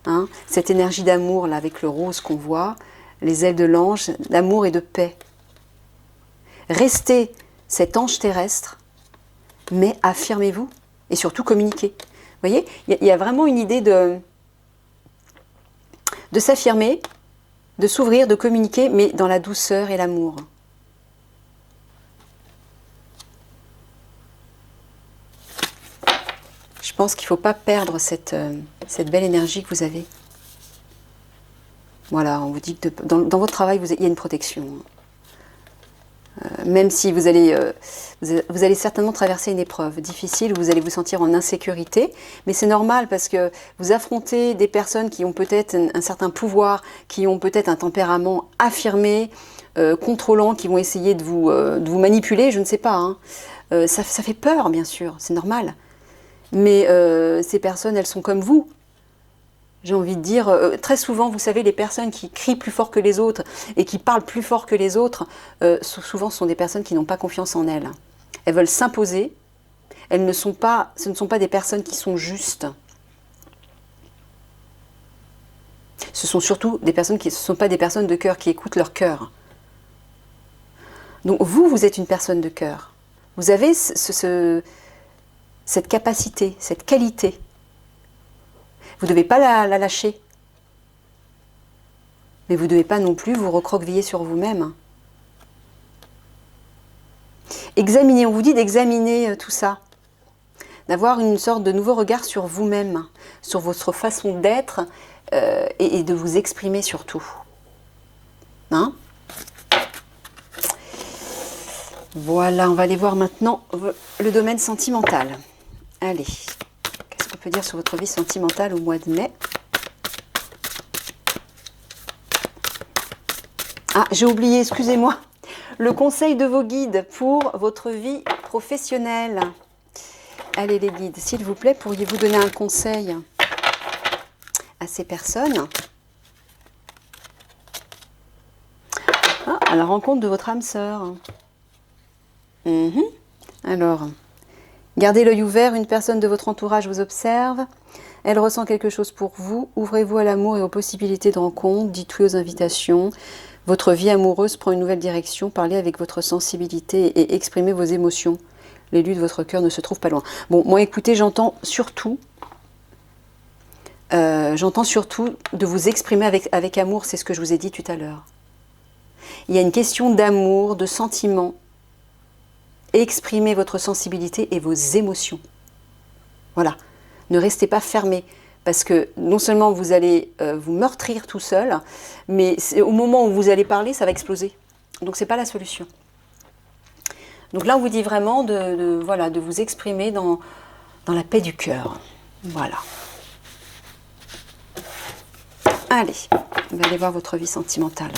hein, cette énergie d'amour, là, avec le rose qu'on voit, les ailes de l'ange, d'amour et de paix, restez cet ange terrestre, mais affirmez-vous et surtout communiquez. Vous voyez, il y a vraiment une idée de s'affirmer, de s'ouvrir, de communiquer, mais dans la douceur et l'amour. Je pense qu'il ne faut pas perdre cette belle énergie que vous avez. Voilà, on vous dit que dans votre travail, il y a une protection. Même si vous allez certainement traverser une épreuve difficile, vous allez vous sentir en insécurité, mais c'est normal parce que vous affrontez des personnes qui ont peut-être un certain pouvoir, qui ont peut-être un tempérament affirmé, contrôlant, qui vont essayer de vous manipuler, je ne sais pas. Hein. Ça fait peur, bien sûr, c'est normal. Mais ces personnes, elles sont comme vous. J'ai envie de dire, très souvent, vous savez, les personnes qui crient plus fort que les autres et qui parlent plus fort que les autres, souvent ce sont des personnes qui n'ont pas confiance en elles. Elles veulent s'imposer, ce ne sont pas des personnes qui sont justes. Ce sont surtout des personnes ce ne sont pas des personnes de cœur qui écoutent leur cœur. Donc vous êtes une personne de cœur. Vous avez cette capacité, cette qualité. Vous ne devez pas la lâcher. Mais vous ne devez pas non plus vous recroqueviller sur vous-même. Examinez, on vous dit d'examiner tout ça. D'avoir une sorte de nouveau regard sur vous-même, sur votre façon d'être et de vous exprimer surtout. Hein? Voilà, on va aller voir maintenant le domaine sentimental. Allez. On peut dire sur votre vie sentimentale au mois de mai. Ah, j'ai oublié, excusez-moi. Le conseil de vos guides pour votre vie professionnelle. Allez les guides, s'il vous plaît, pourriez-vous donner un conseil à ces personnes? Ah, à la rencontre de votre âme sœur. Alors... Gardez l'œil ouvert, une personne de votre entourage vous observe, elle ressent quelque chose pour vous, ouvrez-vous à l'amour et aux possibilités de rencontre, dites oui aux invitations, votre vie amoureuse prend une nouvelle direction, parlez avec votre sensibilité et exprimez vos émotions. L'élu de votre cœur ne se trouve pas loin. Bon, moi écoutez, j'entends surtout de vous exprimer avec amour, c'est ce que je vous ai dit tout à l'heure. Il y a une question d'amour, de sentiment. Exprimez votre sensibilité et vos émotions. Voilà. Ne restez pas fermé. Parce que non seulement vous allez vous meurtrir tout seul, mais au moment où vous allez parler, ça va exploser. Donc ce n'est pas la solution. Donc là, on vous dit vraiment de vous exprimer dans la paix du cœur. Voilà. Allez, on va aller voir votre vie sentimentale.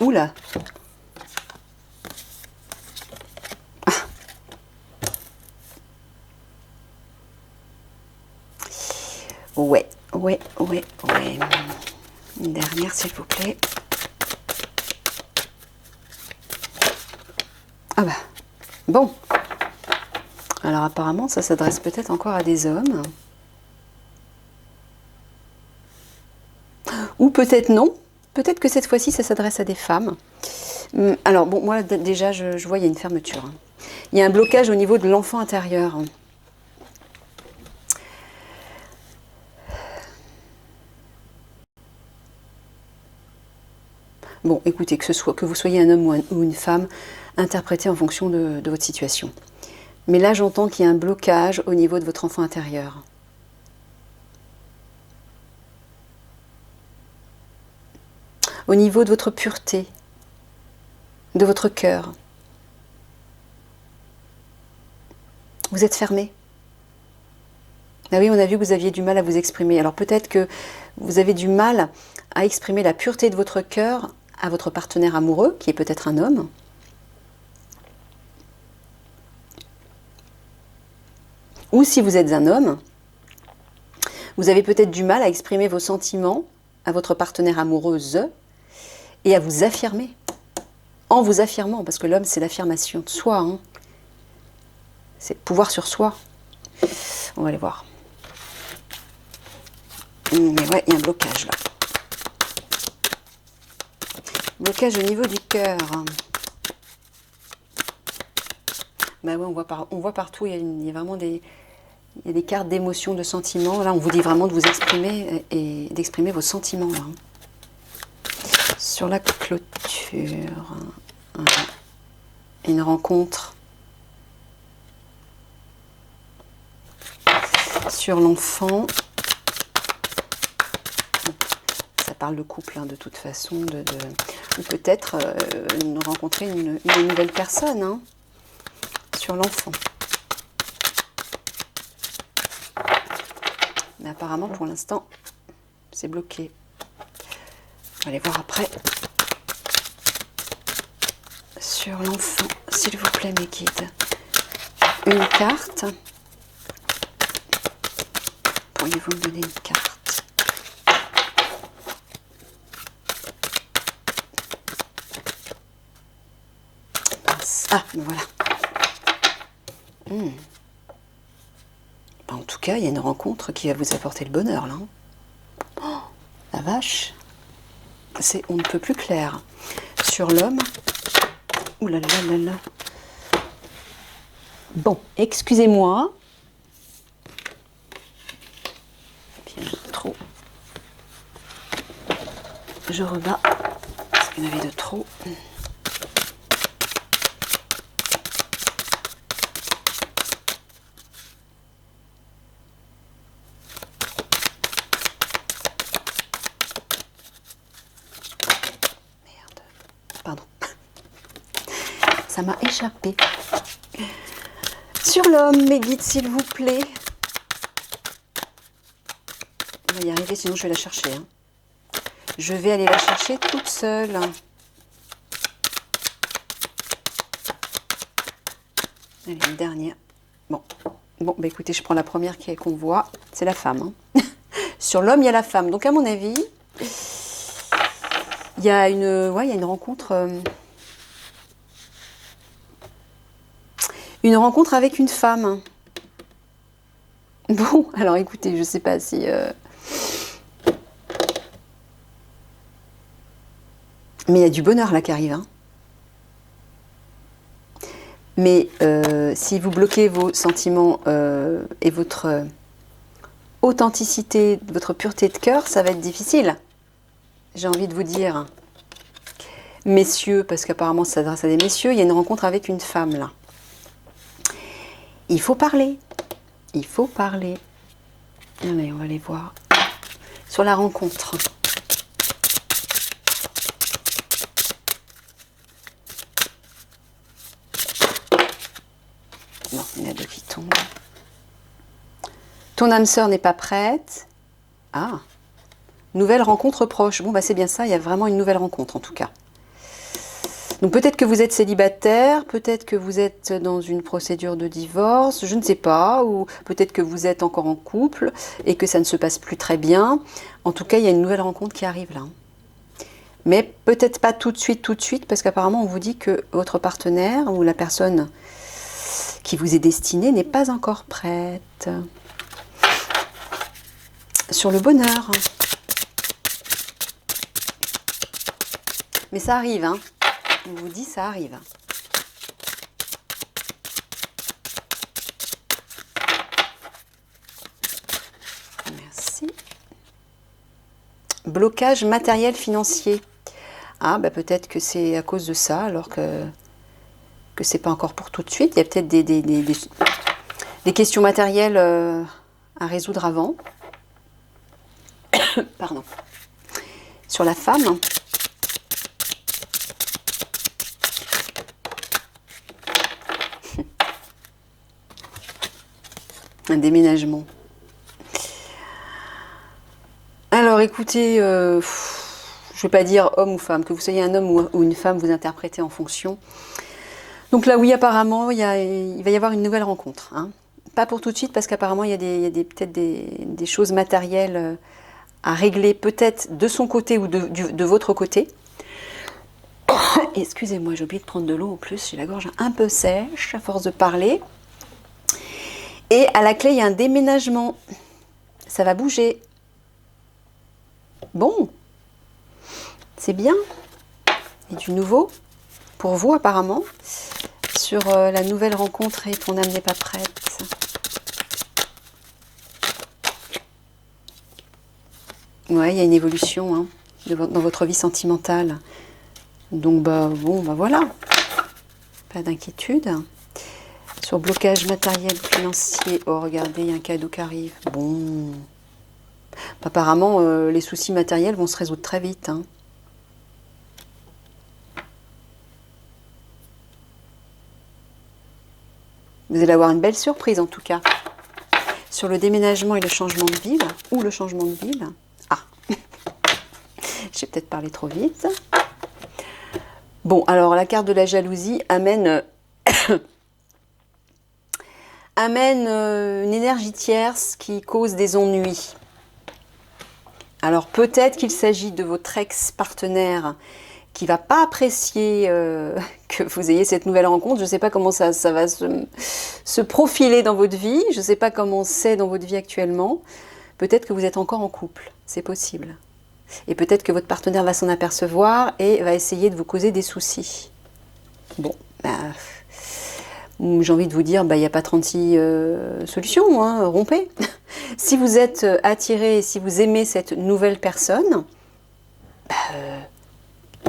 Oula. Ah. Ouais. Une dernière, s'il vous plaît. Ah bah, bon. Alors apparemment, ça s'adresse peut-être encore à des hommes. Ou peut-être non. Peut-être que cette fois-ci, ça s'adresse à des femmes. Alors, bon, moi, déjà, je vois, il y a une fermeture. Il y a un blocage au niveau de l'enfant intérieur. Bon, écoutez, que vous soyez un homme ou une femme, interprétez en fonction de votre situation. Mais là, j'entends qu'il y a un blocage au niveau de votre enfant intérieur. Au niveau de votre pureté, de votre cœur. Vous êtes fermé. Ah oui, on a vu que vous aviez du mal à vous exprimer. Alors peut-être que vous avez du mal à exprimer la pureté de votre cœur à votre partenaire amoureux, qui est peut-être un homme. Ou si vous êtes un homme, vous avez peut-être du mal à exprimer vos sentiments à votre partenaire amoureuse et à vous affirmer. En vous affirmant, parce que l'homme, c'est l'affirmation de soi. Hein. C'est le pouvoir sur soi. On va aller voir. Mais ouais, il y a un blocage là. Blocage au niveau du cœur. Bah ouais, on voit partout, il y a vraiment des cartes d'émotions, de sentiments. Là, on vous dit vraiment de vous exprimer et d'exprimer vos sentiments. Là. Sur la clôture, une rencontre. Sur l'enfant. Ça parle de couple, hein, de toute façon. Ou peut-être rencontrer une nouvelle personne. Hein, sur l'enfant. Mais apparemment, pour l'instant, c'est bloqué. On va aller voir après. Sur l'enfant, s'il vous plaît, mes guides. Une carte. Pourriez-vous me donner une carte? Ah, ben voilà. En tout cas, il y a une rencontre qui va vous apporter le bonheur, là. Oh, la vache. C'est on ne peut plus clair. Sur l'homme. Ouh là là là là. Bon, excusez-moi. Bien trop. Je rebats. Parce qu'il y en avait de trop. Pardon. Ça m'a échappé. Sur l'homme, mes guides, s'il vous plaît. On va y arriver, sinon je vais la chercher. Hein. Je vais aller la chercher toute seule. Allez, une dernière. Bon, bah écoutez, je prends la première qu'on voit. C'est la femme. Hein. Sur l'homme, il y a la femme. Donc, à mon avis, il y a une rencontre. Une rencontre avec une femme. Bon, alors écoutez, je ne sais pas si... Mais il y a du bonheur là qui arrive. Hein. Mais si vous bloquez vos sentiments et votre authenticité, votre pureté de cœur, ça va être difficile. J'ai envie de vous dire. Messieurs, parce qu'apparemment ça s'adresse à des messieurs, il y a une rencontre avec une femme là. Il faut parler. Il faut parler. Allez, on va aller voir. Sur la rencontre. Non, il y en a deux qui tombent. Ton âme sœur n'est pas prête. Ah. Nouvelle rencontre proche. Bon, bah c'est bien ça, il y a vraiment une nouvelle rencontre en tout cas. Donc peut-être que vous êtes célibataire, peut-être que vous êtes dans une procédure de divorce, je ne sais pas, ou peut-être que vous êtes encore en couple et que ça ne se passe plus très bien. En tout cas, il y a une nouvelle rencontre qui arrive là. Mais peut-être pas tout de suite, parce qu'apparemment on vous dit que votre partenaire ou la personne qui vous est destinée n'est pas encore prête. Sur le bonheur. Mais ça arrive, hein. On vous dit, ça arrive. Merci. Blocage matériel financier. Ah, bah peut-être que c'est à cause de ça, alors que c'est pas encore pour tout de suite. Il y a peut-être des questions matérielles à résoudre avant. Pardon. Sur la femme. Un déménagement. Alors écoutez, je ne vais pas dire homme ou femme, que vous soyez un homme ou une femme, vous interprétez en fonction. Donc là oui, apparemment, il va y avoir une nouvelle rencontre. Hein. Pas pour tout de suite, parce qu'apparemment, il y a peut-être des choses matérielles à régler, peut-être de son côté ou de votre côté. Excusez-moi, j'ai oublié de prendre de l'eau en plus, j'ai la gorge un peu sèche à force de parler. Et à la clé, il y a un déménagement. Ça va bouger. Bon, c'est bien. Et du nouveau, pour vous apparemment, sur la nouvelle rencontre et ton âme n'est pas prête. Ouais, il y a une évolution hein, dans votre vie sentimentale. Donc, bon, voilà. Pas d'inquiétude. Sur blocage matériel, financier. Oh, regardez, il y a un cadeau qui arrive. Bon. Apparemment, les soucis matériels vont se résoudre très vite. Hein. Vous allez avoir une belle surprise en tout cas. Sur le déménagement et le changement de ville. Ou le changement de ville. Ah. J'ai peut-être parlé trop vite. Bon, alors la carte de la jalousie amène... amène une énergie tierce qui cause des ennuis. Alors peut-être qu'il s'agit de votre ex-partenaire qui ne va pas apprécier que vous ayez cette nouvelle rencontre. Je ne sais pas comment ça va se profiler dans votre vie. Je ne sais pas comment c'est dans votre vie actuellement. Peut-être que vous êtes encore en couple. C'est possible. Et peut-être que votre partenaire va s'en apercevoir et va essayer de vous causer des soucis. Bon, j'ai envie de vous dire, il n'y a pas 36 solutions, hein, rompez. Si vous êtes attiré, si vous aimez cette nouvelle personne,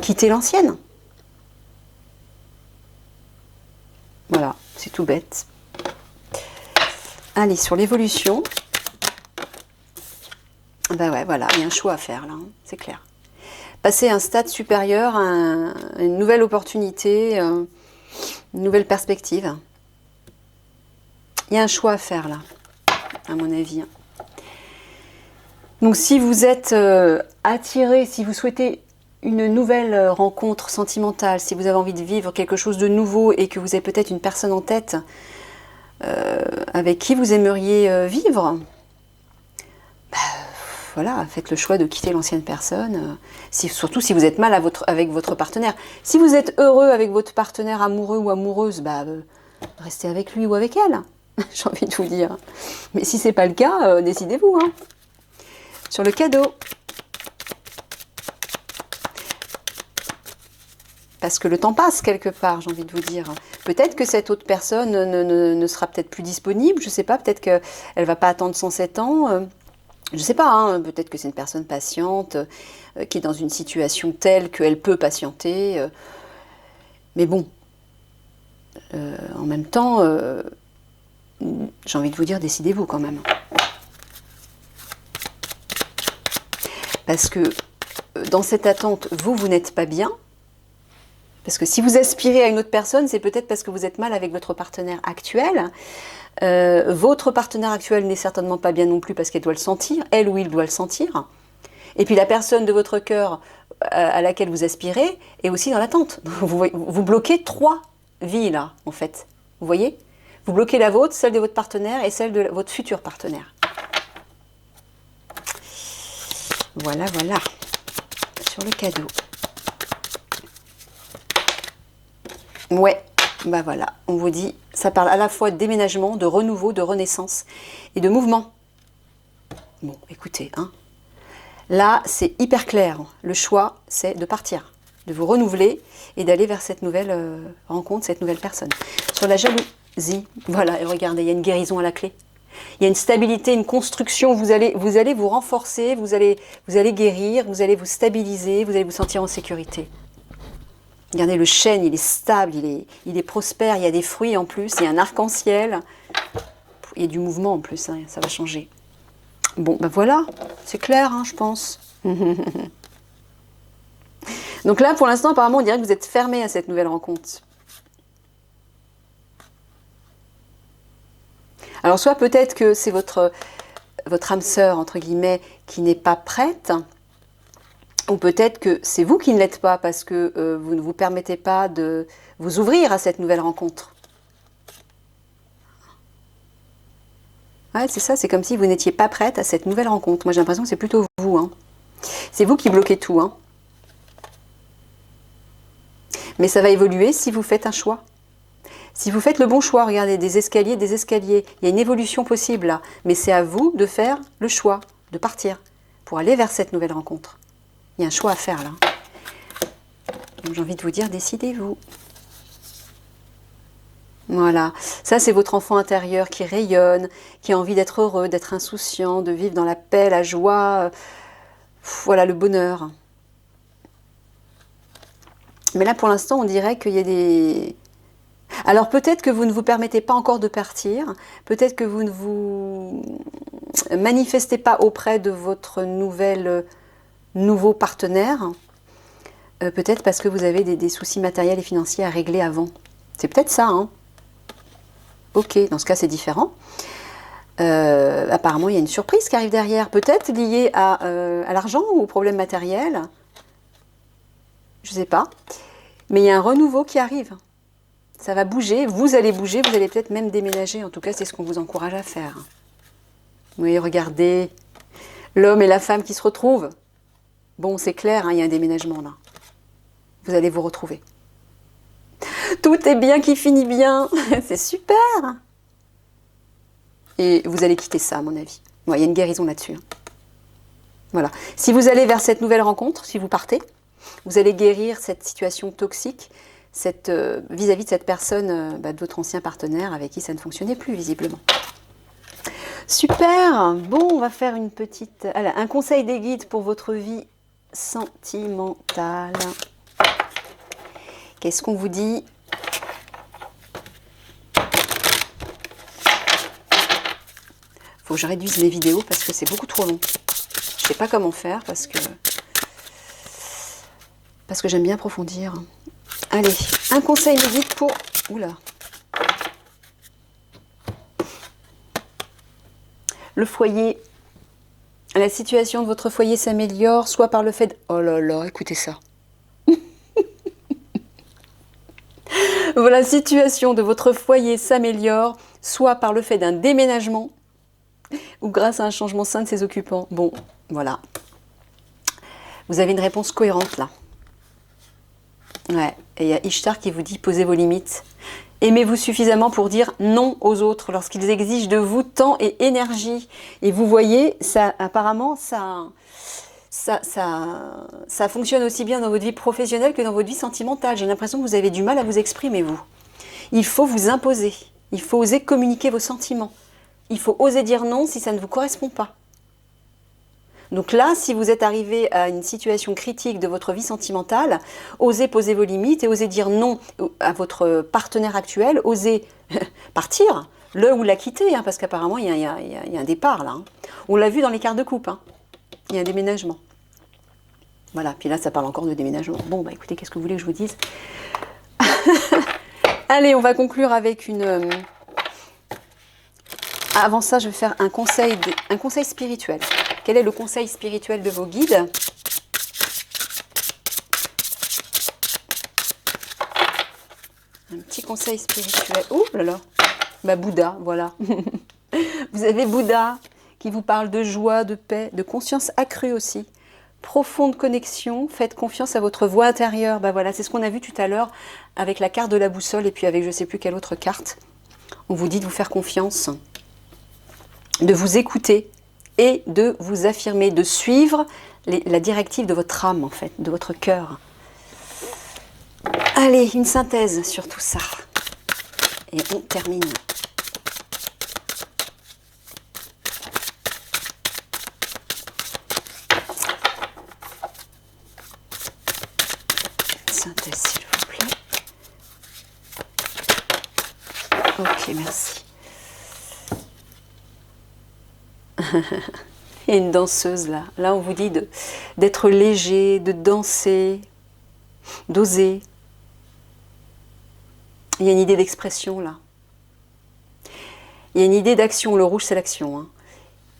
quittez l'ancienne. Voilà, c'est tout bête. Allez, sur l'évolution, ouais, voilà, il y a un choix à faire là, hein, c'est clair. Passer à un stade supérieur, une nouvelle opportunité, une nouvelle perspective. Il y a un choix à faire là, à mon avis. Donc si vous êtes attiré, si vous souhaitez une nouvelle rencontre sentimentale, si vous avez envie de vivre quelque chose de nouveau et que vous avez peut-être une personne en tête avec qui vous aimeriez vivre, voilà, faites le choix de quitter l'ancienne personne, surtout si vous êtes mal avec votre partenaire. Si vous êtes heureux avec votre partenaire amoureux ou amoureuse, restez avec lui ou avec elle, j'ai envie de vous dire. Mais si ce n'est pas le cas, décidez-vous. Hein. Sur le cadeau. Parce que le temps passe quelque part, j'ai envie de vous dire. Peut-être que cette autre personne ne sera peut-être plus disponible, je ne sais pas, peut-être qu'elle ne va pas attendre 107 ans. Je ne sais pas, hein, peut-être que c'est une personne patiente, qui est dans une situation telle qu'elle peut patienter. Mais bon, en même temps, j'ai envie de vous dire, décidez-vous quand même. Parce que dans cette attente, vous n'êtes pas bien. Parce que si vous aspirez à une autre personne, c'est peut-être parce que vous êtes mal avec votre partenaire actuel. Votre partenaire actuel n'est certainement pas bien non plus parce qu'elle doit le sentir, elle ou il doit le sentir. Et puis la personne de votre cœur à laquelle vous aspirez est aussi dans l'attente. Vous bloquez 3 vies là, en fait. Vous voyez ? Vous bloquez la vôtre, celle de votre partenaire et celle de votre futur partenaire. Voilà, voilà. Sur le cadeau. Ouais, voilà, on vous dit, ça parle à la fois de déménagement, de renouveau, de renaissance et de mouvement. Bon, écoutez, hein. Là, c'est hyper clair. Le choix, c'est de partir, de vous renouveler et d'aller vers cette nouvelle rencontre, cette nouvelle personne. Sur la jalousie, voilà, et regardez, il y a une guérison à la clé. Il y a une stabilité, une construction, vous allez vous renforcer, vous allez guérir, vous allez vous stabiliser, vous allez vous sentir en sécurité. Regardez, le chêne, il est stable, il est prospère, il y a des fruits en plus, il y a un arc-en-ciel. Il y a du mouvement en plus, hein, ça va changer. Bon, voilà, c'est clair, hein, je pense. Donc là, pour l'instant, apparemment, on dirait que vous êtes fermé à cette nouvelle rencontre. Alors, soit peut-être que c'est votre votre âme sœur, entre guillemets, qui n'est pas prête, ou peut-être que c'est vous qui ne l'êtes pas parce que vous ne vous permettez pas de vous ouvrir à cette nouvelle rencontre. Ouais, c'est ça, c'est comme si vous n'étiez pas prête à cette nouvelle rencontre. Moi, j'ai l'impression que c'est plutôt vous. Hein. C'est vous qui bloquez tout. Hein. Mais ça va évoluer si vous faites un choix. Si vous faites le bon choix, regardez, des escaliers. Il y a une évolution possible là. Mais c'est à vous de faire le choix, de partir, pour aller vers cette nouvelle rencontre. Il y a un choix à faire là. Donc j'ai envie de vous dire, décidez-vous. Voilà, ça c'est votre enfant intérieur qui rayonne, qui a envie d'être heureux, d'être insouciant, de vivre dans la paix, la joie, voilà le bonheur. Mais là pour l'instant on dirait qu'il y a des... Alors peut-être que vous ne vous permettez pas encore de partir, peut-être que vous ne vous manifestez pas auprès de votre nouveau partenaire, peut-être parce que vous avez des soucis matériels et financiers à régler avant. C'est peut-être ça, hein. Ok, dans ce cas c'est différent. Apparemment il y a une surprise qui arrive derrière, peut-être liée à l'argent ou aux problèmes matériels. Je ne sais pas. Mais il y a un renouveau qui arrive. Ça va bouger, vous allez peut-être même déménager. En tout cas, c'est ce qu'on vous encourage à faire. Oui, regardez, l'homme et la femme qui se retrouvent. Bon, c'est clair, hein, il y a un déménagement là. Vous allez vous retrouver. Tout est bien qui finit bien. C'est super. Et vous allez quitter ça, à mon avis. Ouais, il y a une guérison là-dessus. Hein. Voilà. Si vous allez vers cette nouvelle rencontre, si vous partez, vous allez guérir cette situation toxique vis-à-vis de cette personne, de votre ancien partenaire avec qui ça ne fonctionnait plus, visiblement. Super. Bon, on va faire une petite... un conseil des guides pour votre vie sentimentale. Qu'est-ce qu'on vous dit ? Faut que je réduise mes vidéos parce que c'est beaucoup trop long. Je ne sais pas comment faire parce que j'aime bien approfondir. Allez, un conseil de guide pour... Oula. Le foyer. La situation de votre foyer s'améliore, soit par le fait... Oh là là, écoutez ça. La situation de votre foyer s'améliore, soit par le fait d'un déménagement, ou grâce à un changement sain de ses occupants. Bon, voilà. Vous avez une réponse cohérente là. Ouais, et il y a Ishtar qui vous dit, posez vos limites. Aimez-vous suffisamment pour dire non aux autres lorsqu'ils exigent de vous temps et énergie. Et vous voyez, ça, apparemment, ça fonctionne aussi bien dans votre vie professionnelle que dans votre vie sentimentale. J'ai l'impression que vous avez du mal à vous exprimer, vous. Il faut vous imposer. Il faut oser communiquer vos sentiments. Il faut oser dire non si ça ne vous correspond pas. Donc là, si vous êtes arrivé à une situation critique de votre vie sentimentale, osez poser vos limites et osez dire non à votre partenaire actuel, osez partir, le ou la quitter, hein, parce qu'apparemment, il y a un départ là. Hein. On l'a vu dans les cartes de coupe, hein. Il y a un déménagement. Voilà, puis là, ça parle encore de déménagement. Bon, bah écoutez, qu'est-ce que vous voulez que je vous dise? Allez, on va conclure avec une... Avant ça, je vais faire un conseil spirituel. Quel est le conseil spirituel de vos guides? Un petit conseil spirituel. Ouh là là. Bah Bouddha, voilà. Vous avez Bouddha qui vous parle de joie, de paix, de conscience accrue aussi. Profonde connexion, faites confiance à votre voix intérieure. Bah voilà, c'est ce qu'on a vu tout à l'heure avec la carte de la boussole et puis avec je ne sais plus quelle autre carte. On vous dit de vous faire confiance, de vous écouter et de vous affirmer, de suivre la directive de votre âme en fait, de votre cœur. Allez, une synthèse sur tout ça. Et on termine. Synthèse s'il vous plaît. Ok, merci. Il y a une danseuse là. Là, on vous dit d'être léger, de danser, d'oser. Il y a une idée d'expression là. Il y a une idée d'action. Le rouge, c'est l'action. Hein.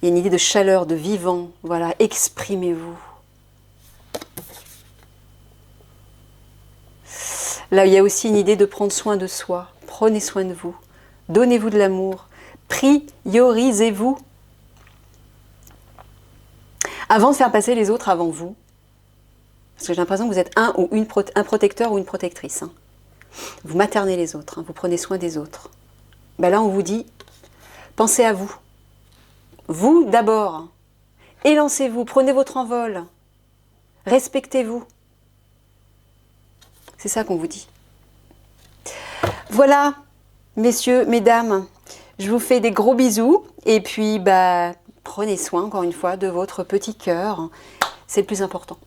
Il Il y a une idée de chaleur, de vivant. Voilà, exprimez-vous. Là, il y a aussi une idée de prendre soin de soi. Prenez soin de vous. Donnez-vous de l'amour. Priorisez-vous. Avant de faire passer les autres avant vous. Parce que j'ai l'impression que vous êtes un protecteur ou une protectrice. Hein. Vous maternez les autres. Hein. Vous prenez soin des autres. Ben là, on vous dit, pensez à vous. Vous d'abord. Élancez-vous. Prenez votre envol. Respectez-vous. C'est ça qu'on vous dit. Voilà, messieurs, mesdames, je vous fais des gros bisous. Et puis, prenez soin, encore une fois, de votre petit cœur. C'est le plus important.